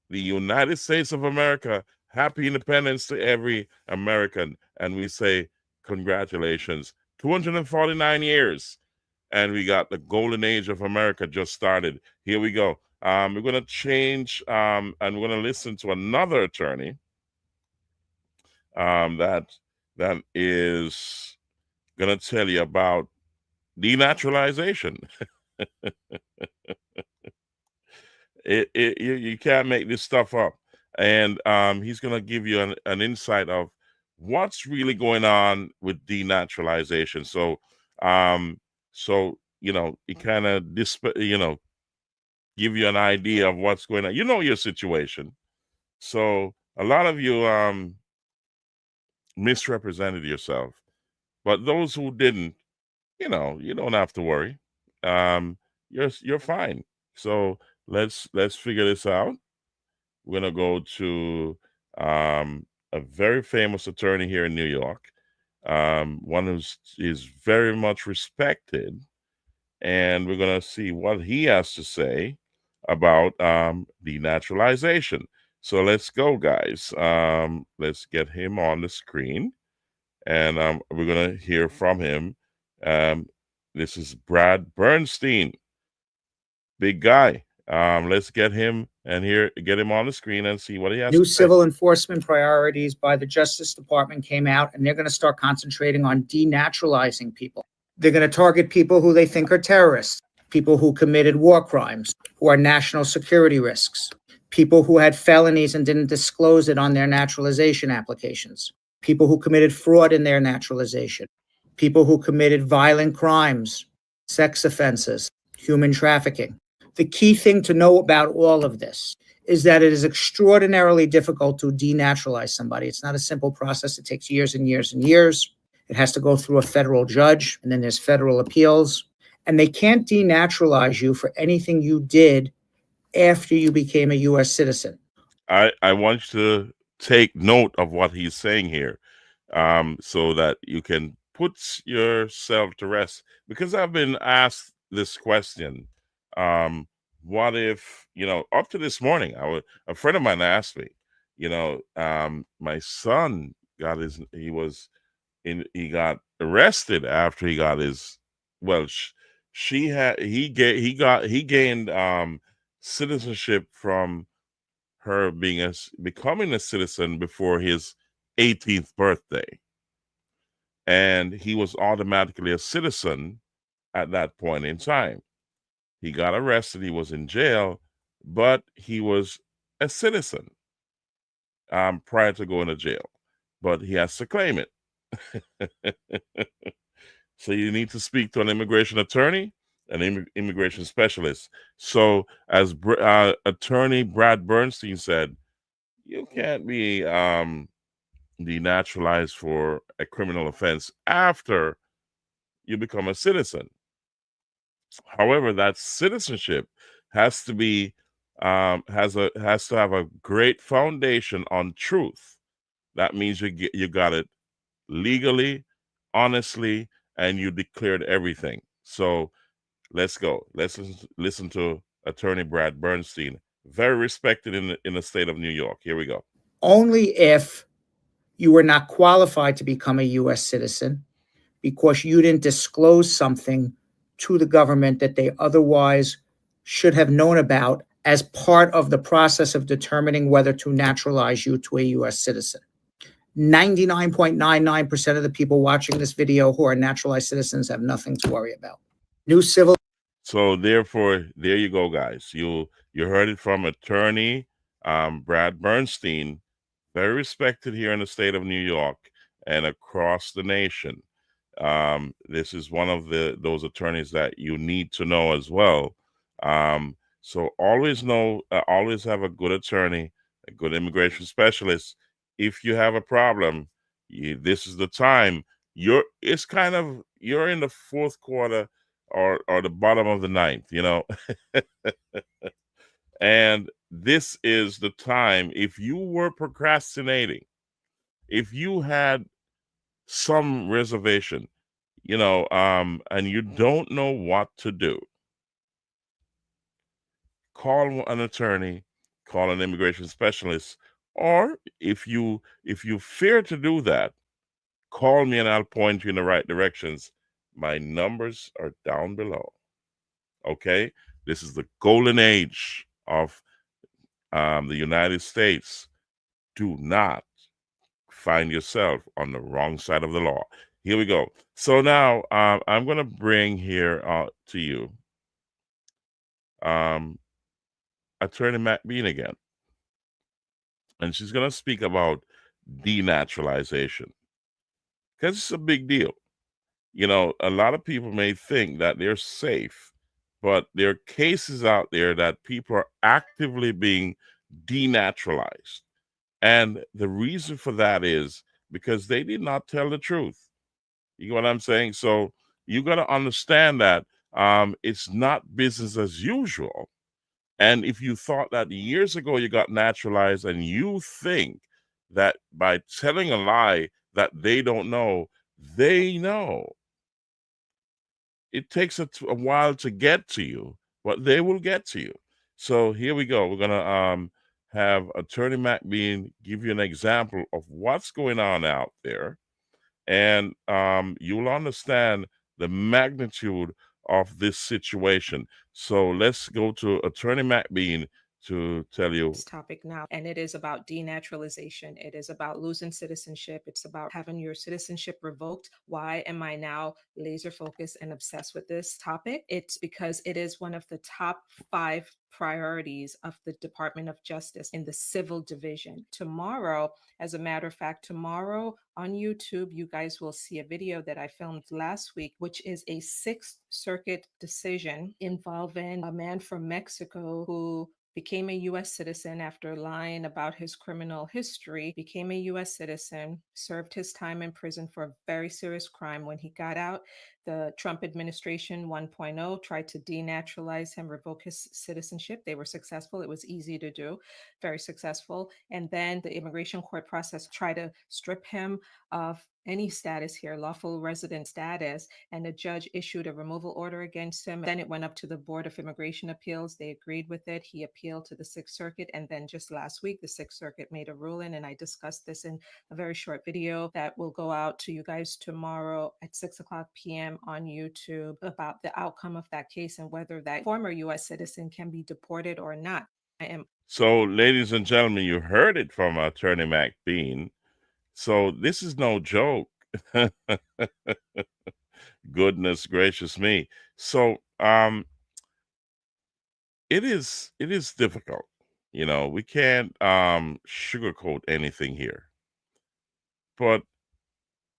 the United States of America. Happy independence to every American. And we say, congratulations. 249 years. And we got the golden age of America just started. Here we go. We're going to change and we're going to listen to another attorney that is going to tell you about denaturalization. You can't make this stuff up. And he's going to give you an insight of what's really going on with denaturalization. So, it kind of give you an idea of what's going on. You know your situation. So a lot of you misrepresented yourself, but those who didn't, you don't have to worry. You're fine. So let's figure this out. We're gonna go to a very famous attorney here in New York, one who is very much respected, and we're gonna see what he has to say about denaturalization. So let's go, guys. Let's get him on the screen, and we're gonna hear from him. This is Brad Bernstein, big guy. Let's get him get him on the screen and see what he has New to say. civil enforcement priorities by the Justice Department came out, and they're going to start concentrating on denaturalizing people. They're going to target people who they think are terrorists, people who committed war crimes, who are national security risks, people who had felonies and didn't disclose it on their naturalization applications, people who committed fraud in their naturalization, people who committed violent crimes, sex offenses, human trafficking. The key thing to know about all of this is that it is extraordinarily difficult to denaturalize somebody. It's not a simple process. It takes years and years and years. It has to go through a federal judge, and then there's federal appeals. And they can't denaturalize you for anything you did after you became a U.S. citizen. I want you to take note of what he's saying here, so that you can put yourself to rest. Because I've been asked this question. What if, up to this morning, a friend of mine asked me, my son he got arrested after he got his, he gained citizenship from her becoming a citizen before his 18th birthday. And he was automatically a citizen at that point in time. He got arrested, he was in jail, but he was a citizen prior to going to jail, but he has to claim it. So you need to speak to an immigration attorney, an immigration specialist. So as attorney Brad Bernstein said, you can't be denaturalized for a criminal offense after you become a citizen. However, that citizenship has to be has to have a great foundation on truth. That means you got it legally, honestly, and you declared everything. So let's go. Let's listen to attorney Brad Bernstein, very respected in the state of New York. Here we go. Only if you were not qualified to become a U.S. citizen because you didn't disclose something to the government that they otherwise should have known about as part of the process of determining whether to naturalize you to a U.S. citizen. 99.99% of the people watching this video who are naturalized citizens have nothing to worry about. New civil. So therefore, there you go, guys. You heard it from attorney Brad Bernstein, very respected here in the state of New York and across the nation. This is one of those attorneys that you need to know as well. So always have a good attorney, a good immigration specialist. If you have a problem, this is the time. You're in the fourth quarter or the bottom of the ninth, and this is the time. If you were procrastinating, if you had some reservation, and you don't know what to do, call an attorney, call an immigration specialist, or if you fear to do that, call me and I'll point you in the right directions. My numbers are down below. Okay, this is the golden age of the United States. Do not find yourself on the wrong side of the law. Here we go. So now I'm going to bring here to you Attorney McBean again. And she's going to speak about denaturalization, because it's a big deal. A lot of people may think that they're safe, but there are cases out there that people are actively being denaturalized. And the reason for that is because they did not tell the truth. You get what I'm saying? So you got to understand that it's not business as usual. And if you thought that years ago you got naturalized and you think that by telling a lie that they don't know, they know. It takes a while to get to you, but they will get to you. So here we go. We're going to have Attorney McBean give you an example of what's going on out there. And you'll understand the magnitude of this situation. So let's go to Attorney McBean to tell you this topic now, and it is about denaturalization. It is about losing citizenship. It's about having your citizenship revoked. Why am I now laser focused and obsessed with this topic? It's because it is one of the top 5 priorities of the Department of Justice in the civil division. Tomorrow, as a matter of fact, tomorrow on YouTube, you guys will see a video that I filmed last week, which is a 6th Circuit decision involving a man from Mexico who became a U.S. citizen after lying about his criminal history, became a U.S. citizen, served his time in prison for a very serious crime. When he got out, the Trump administration 1.0 tried to denaturalize him, revoke his citizenship. They were successful. It was easy to do, very successful. And then the immigration court process tried to strip him of any status here, lawful resident status, and the judge issued a removal order against him. Then it went up to the Board of Immigration Appeals. They agreed with it. He appealed to the 6th Circuit. And then just last week, the 6th Circuit made a ruling, and I discussed this in a very short video that will go out to you guys tomorrow at 6:00 p.m. on YouTube about the outcome of that case and whether that former U.S. citizen can be deported or not. So, ladies and gentlemen, you heard it from Attorney McBean. So this is no joke. Goodness gracious me. So it is difficult. You know, we can't sugarcoat anything here. But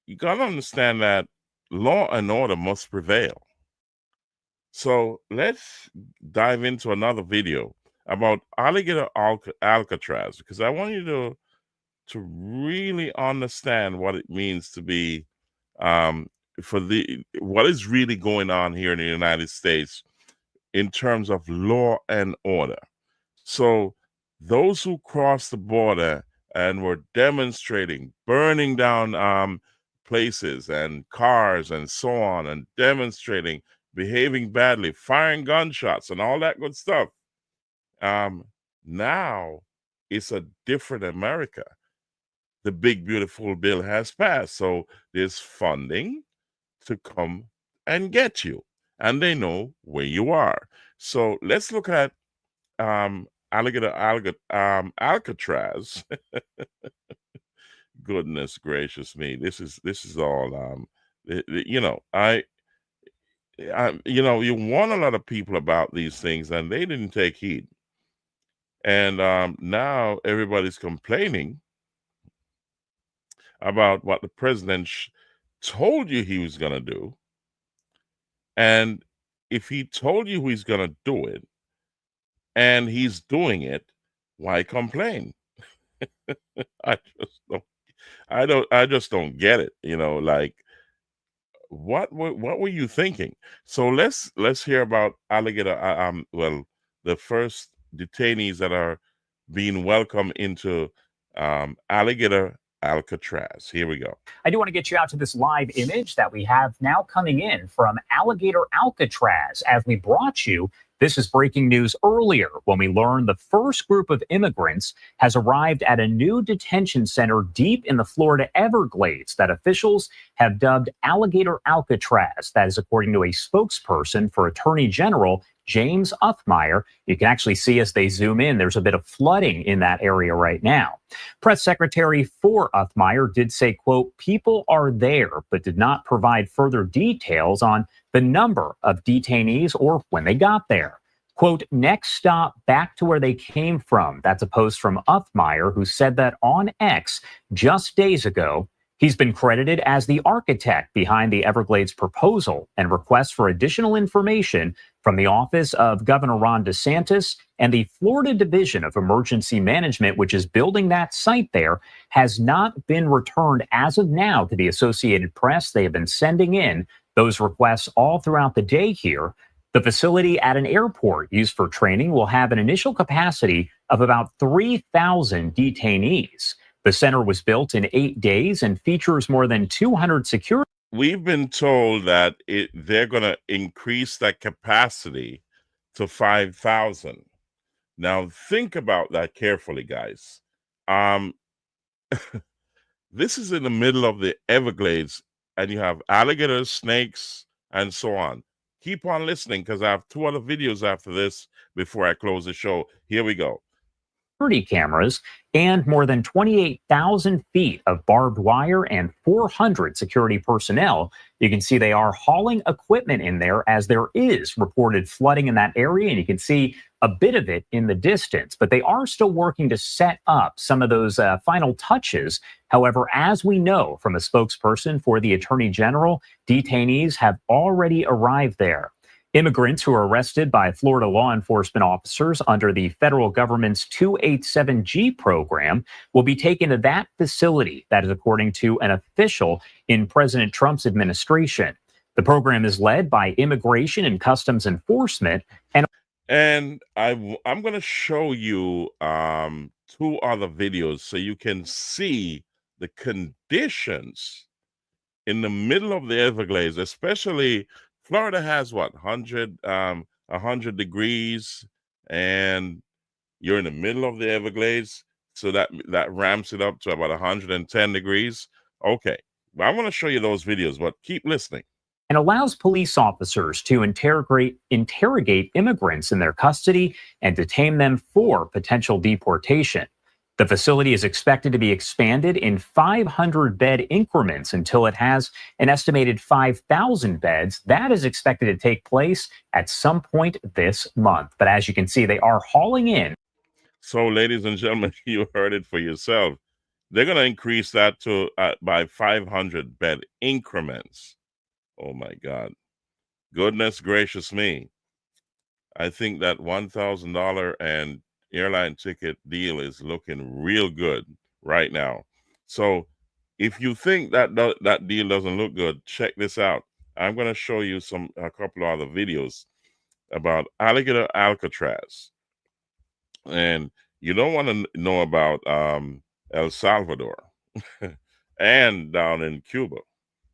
you got to understand that law and order must prevail. So let's dive into another video about alligator Alcatraz, because I want you to really understand what it means to be what is really going on here in the United States in terms of law and order. So those who crossed the border and were demonstrating, burning down places and cars and so on, and demonstrating, behaving badly, firing gunshots and all that good stuff. Now it's a different America. The big, beautiful bill has passed. So there's funding to come and get you, and they know where you are. So let's look at Alcatraz. Goodness gracious me. This is all you know, you warn a lot of people about these things and they didn't take heed. And now everybody's complaining about what the president told you he was going to do. And if he told you he's going to do it and he's doing it, why complain? I just don't get it. You know, like, what were you thinking? So let's hear about alligator. The first detainees that are being welcomed into alligator Alcatraz. Here we go. I do want to get you out to this live image that we have now coming in from alligator Alcatraz. As we brought you, this is breaking news earlier when we learned the first group of immigrants has arrived at a new detention center deep in the Florida Everglades that officials have dubbed Alligator Alcatraz. That is according to a spokesperson for Attorney General James Uthmire. You can actually see as they zoom in, there's a bit of flooding in that area right now. Press Secretary for Uthmire did say, quote, people are there, but did not provide further details on the number of detainees or when they got there. Quote, next stop back to where they came from. That's a post from Uthmire, who said that on X just days ago. He's been credited as the architect behind the Everglades proposal and requests for additional information from the office of Governor Ron DeSantis, and the Florida Division of Emergency Management, which is building that site there, has not been returned as of now to the Associated Press. They have been sending in those requests all throughout the day here. The facility at an airport used for training will have an initial capacity of about 3,000 detainees. The center was built in 8 days and features more than 200 security. We've been told that they're going to increase that capacity to 5,000. Now, think about that carefully, guys. This is in the middle of the Everglades, and you have alligators, snakes, and so on. Keep on listening, because I have 2 other videos after this before I close the show. Here we go. Cameras and more than 28,000 feet of barbed wire and 400 security personnel. You can see they are hauling equipment in there as there is reported flooding in that area, and you can see a bit of it in the distance, but they are still working to set up some of those final touches. However, as we know from a spokesperson for the Attorney General, detainees have already arrived there. Immigrants who are arrested by Florida law enforcement officers under the federal government's 287G program will be taken to that facility. That is according to an official in President Trump's administration. The program is led by Immigration and Customs Enforcement. And I'm going to show you 2 other videos so you can see the conditions in the middle of the Everglades, especially. Florida has what, 100 degrees, and you're in the middle of the Everglades, so that ramps it up to about 110 degrees. Okay, I want to show you those videos, but keep listening. And allows police officers to interrogate immigrants in their custody and detain them for potential deportation. The facility is expected to be expanded in 500-bed increments until it has an estimated 5,000 beds. That is expected to take place at some point this month. But as you can see, they are hauling in. So, ladies and gentlemen, you heard it for yourself. They're going to increase that to by 500 bed increments. Oh my God. Goodness gracious me. I think that $1,000 and airline ticket deal is looking real good right now. So if you think that that deal doesn't look good, check this out. I'm going to show you a couple of other videos about Alligator Alcatraz. And you don't want to know about El Salvador and down in Cuba,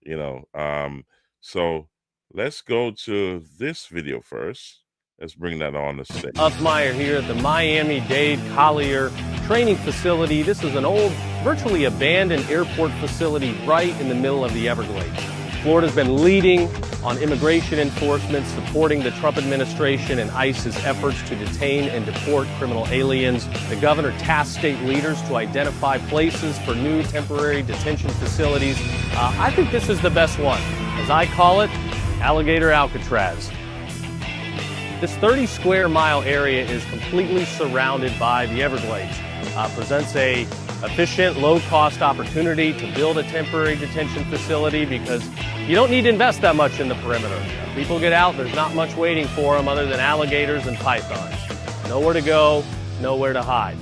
you know. So let's go to this video first. Let's bring that on the stage. Uffmeyer here at the Miami-Dade Collier training facility. This is an old, virtually abandoned airport facility right in the middle of the Everglades. Florida's been leading on immigration enforcement, supporting the Trump administration and ICE's efforts to detain and deport criminal aliens. The governor tasked state leaders to identify places for new temporary detention facilities. I think this is the best one. As I call it, Alligator Alcatraz. This 30 square mile area is completely surrounded by the Everglades. Presents a efficient, low-cost opportunity to build a temporary detention facility because you don't need to invest that much in the perimeter. People get out, there's not much waiting for them other than alligators and pythons. Nowhere to go, nowhere to hide.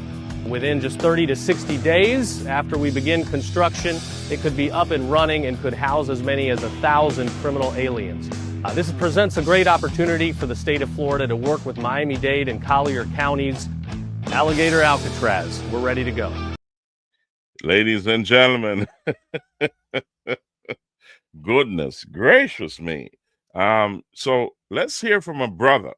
Within just 30 to 60 days after we begin construction, it could be up and running and could house as many as 1,000 criminal aliens. This presents a great opportunity for the state of Florida to work with Miami-Dade and Collier counties. Alligator Alcatraz, we're ready to go. Ladies and gentlemen, goodness gracious me. So let's hear from a brother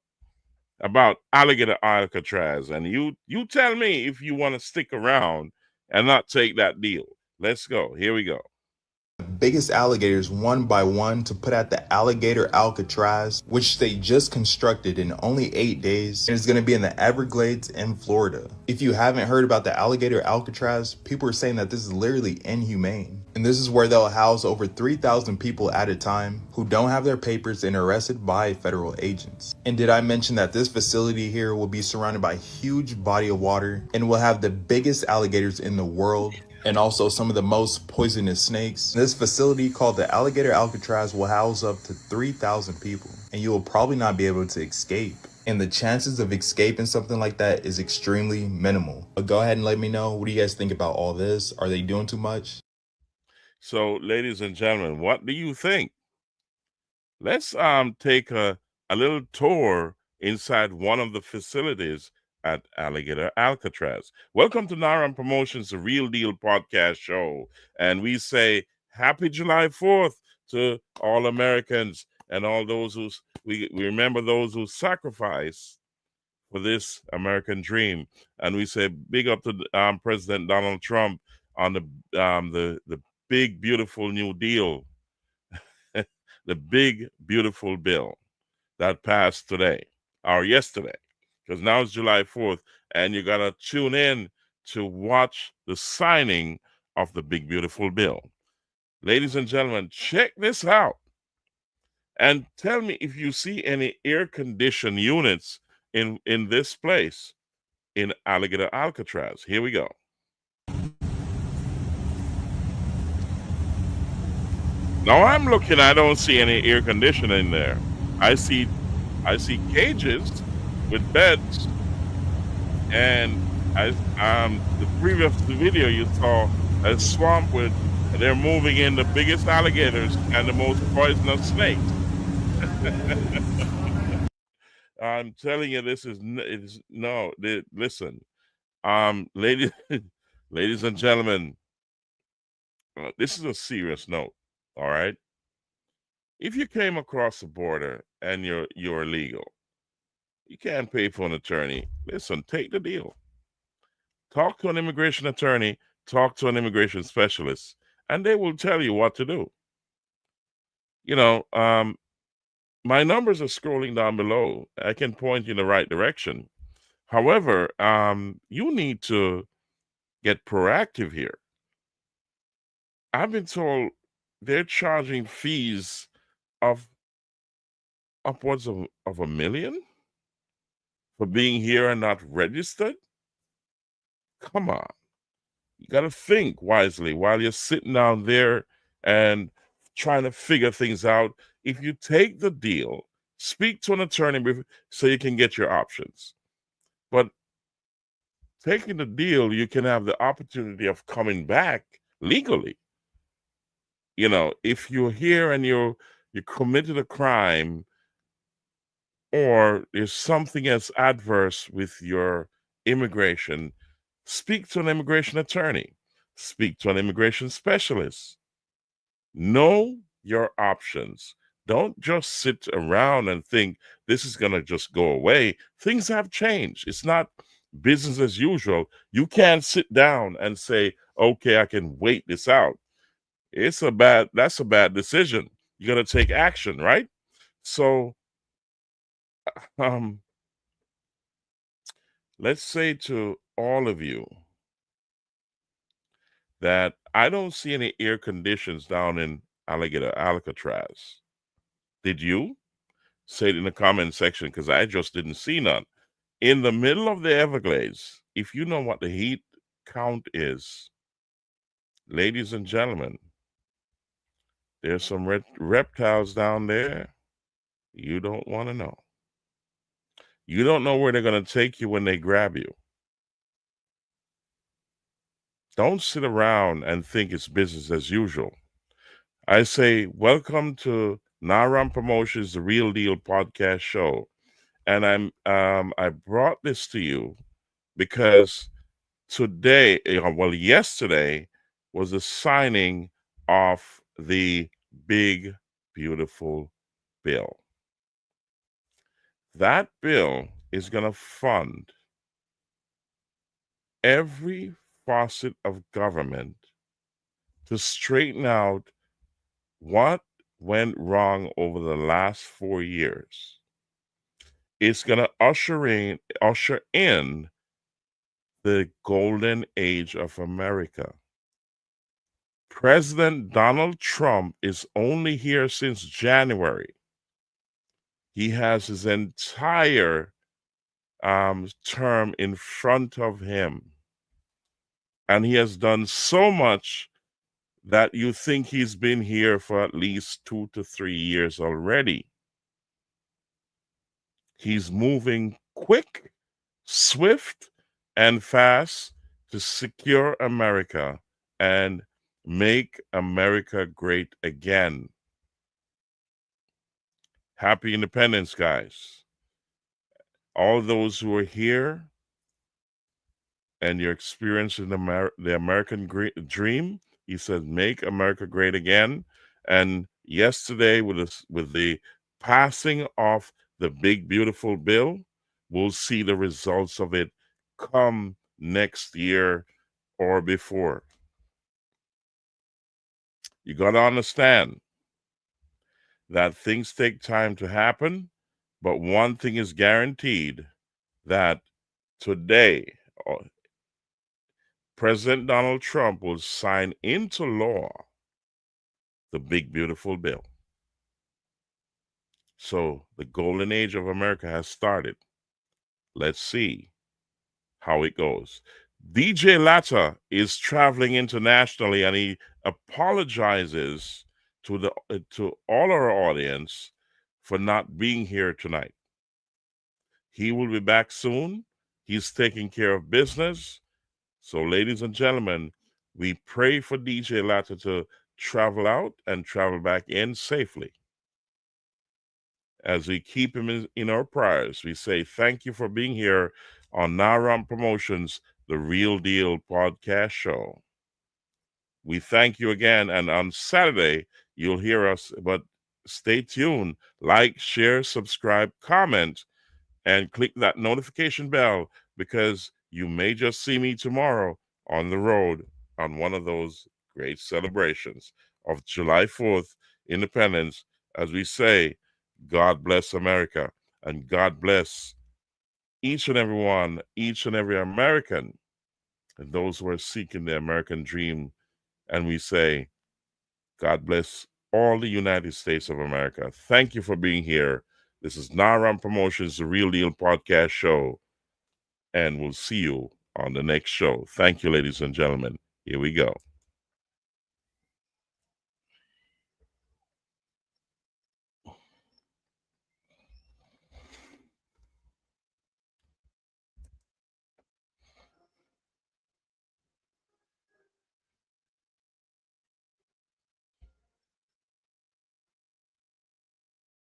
about Alligator Alcatraz. And you tell me if you want to stick around and not take that deal. Let's go. Here we go. Biggest alligators one by one to put at the Alligator Alcatraz, which they just constructed in only 8 days, and it's going to be in the Everglades in Florida. If you haven't heard about the Alligator Alcatraz, people are saying that this is literally inhumane. And this is where they'll house over 3,000 people at a time who don't have their papers and arrested by federal agents. And did I mention that this facility here will be surrounded by a huge body of water and will have the biggest alligators in the world, and also some of the most poisonous snakes. This facility called the Alligator Alcatraz will house up to 3,000 people, and you will probably not be able to escape. And the chances of escaping something like that is extremely minimal. But go ahead and let me know, what do you guys think about all this? Are they doing too much? So, ladies and gentlemen, what do you think? Let's take a little tour inside one of the facilities at Alligator Alcatraz. Welcome to Naram Promotions, the Real Deal podcast show. And we say happy July 4th to all Americans and all those who we remember those who sacrificed for this American dream. And we say big up to President Donald Trump on the big, beautiful New Deal, the big, beautiful bill that passed today or yesterday. Because now it's July 4th, and you got to tune in to watch the signing of the big, beautiful bill. Ladies and gentlemen, check this out. And tell me if you see any air-conditioned units in this place, in Alligator Alcatraz. Here we go. Now I'm looking, I don't see any air conditioning there. I see cages with beds, and the previous video you saw a swamp with, they're moving in the biggest alligators and the most poisonous snakes. I'm telling you, this is listen, ladies and gentlemen, this is a serious note. All right. If you came across the border and you're illegal, you can't pay for an attorney. Listen, take the deal. Talk to an immigration attorney, talk to an immigration specialist, and they will tell you what to do. You know, my numbers are scrolling down below. I can point you in the right direction. However, you need to get proactive here. I've been told they're charging fees of upwards of $1 million for being here and not registered. Come on. You got to think wisely while you're sitting down there and trying to figure things out. If you take the deal, speak to an attorney so you can get your options. But taking the deal, you can have the opportunity of coming back legally. If you're here and you committed a crime, or there's something else adverse with your immigration, speak to an immigration attorney, speak to an immigration specialist. Know your options. Don't just sit around and think this is going to just go away. Things have changed. It's not business as usual. You can't sit down and say, okay, I can wait this out. That's a bad decision. You got to take action, right? So, let's say to all of you that I don't see any air conditions down in Alcatraz. Did you? Say it in the comment section, because I just didn't see none. In the middle of the Everglades, if you know what the heat count is, ladies and gentlemen, there's some reptiles down there you don't want to know. You don't know where they're going to take you when they grab you. Don't sit around and think it's business as usual. I say, welcome to Naram Promotions, The Real Deal podcast show. And I brought this to you because yesterday was the signing of the big, beautiful bill. That bill is going to fund every facet of government to straighten out what went wrong over the last 4 years. It's going to usher in the golden age of America. President Donald Trump is only here since January. He has his entire term in front of him. And he has done so much that you think he's been here for at least 2 to 3 years already. He's moving quick, swift, and fast to secure America and make America great again. Happy Independence, guys. All those who are here and you're experiencing the American dream, he says, make America great again. And yesterday, with the passing of the big, beautiful bill, we'll see the results of it come next year or before. You got to understand that things take time to happen, but one thing is guaranteed, that today, President Donald Trump will sign into law the big, beautiful bill. So the golden age of America has started. Let's see how it goes. DJ Latta is traveling internationally, and he apologizes to all our audience for not being here tonight. He will be back soon. He's taking care of business. So, ladies and gentlemen, we pray for DJ Latta to travel out and travel back in safely. As we keep him in our prayers, we say thank you for being here on Naram Promotions, The Real Deal podcast show. We thank you again, and on Saturday, you'll hear us, but stay tuned. Like, share, subscribe, comment, and click that notification bell, because you may just see me tomorrow on the road on one of those great celebrations of July 4th, Independence, as we say, God bless America, and God bless each and every one, each and every American, and those who are seeking the American dream. And we say, God bless all the United States of America. Thank you for being here. This is Naram Promotions, The Real Deal podcast show, and we'll see you on the next show. Thank you, ladies and gentlemen. Here we go.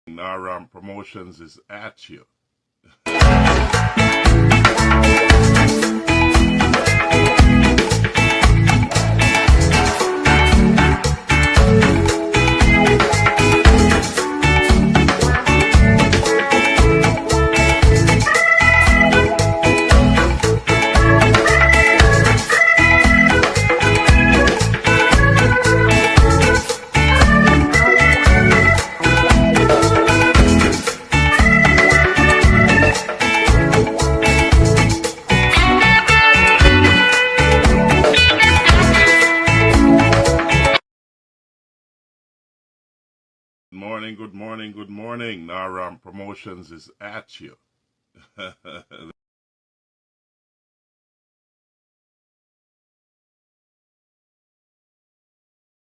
Naram Promotions is at you. Good morning. Naram Promotions is at you.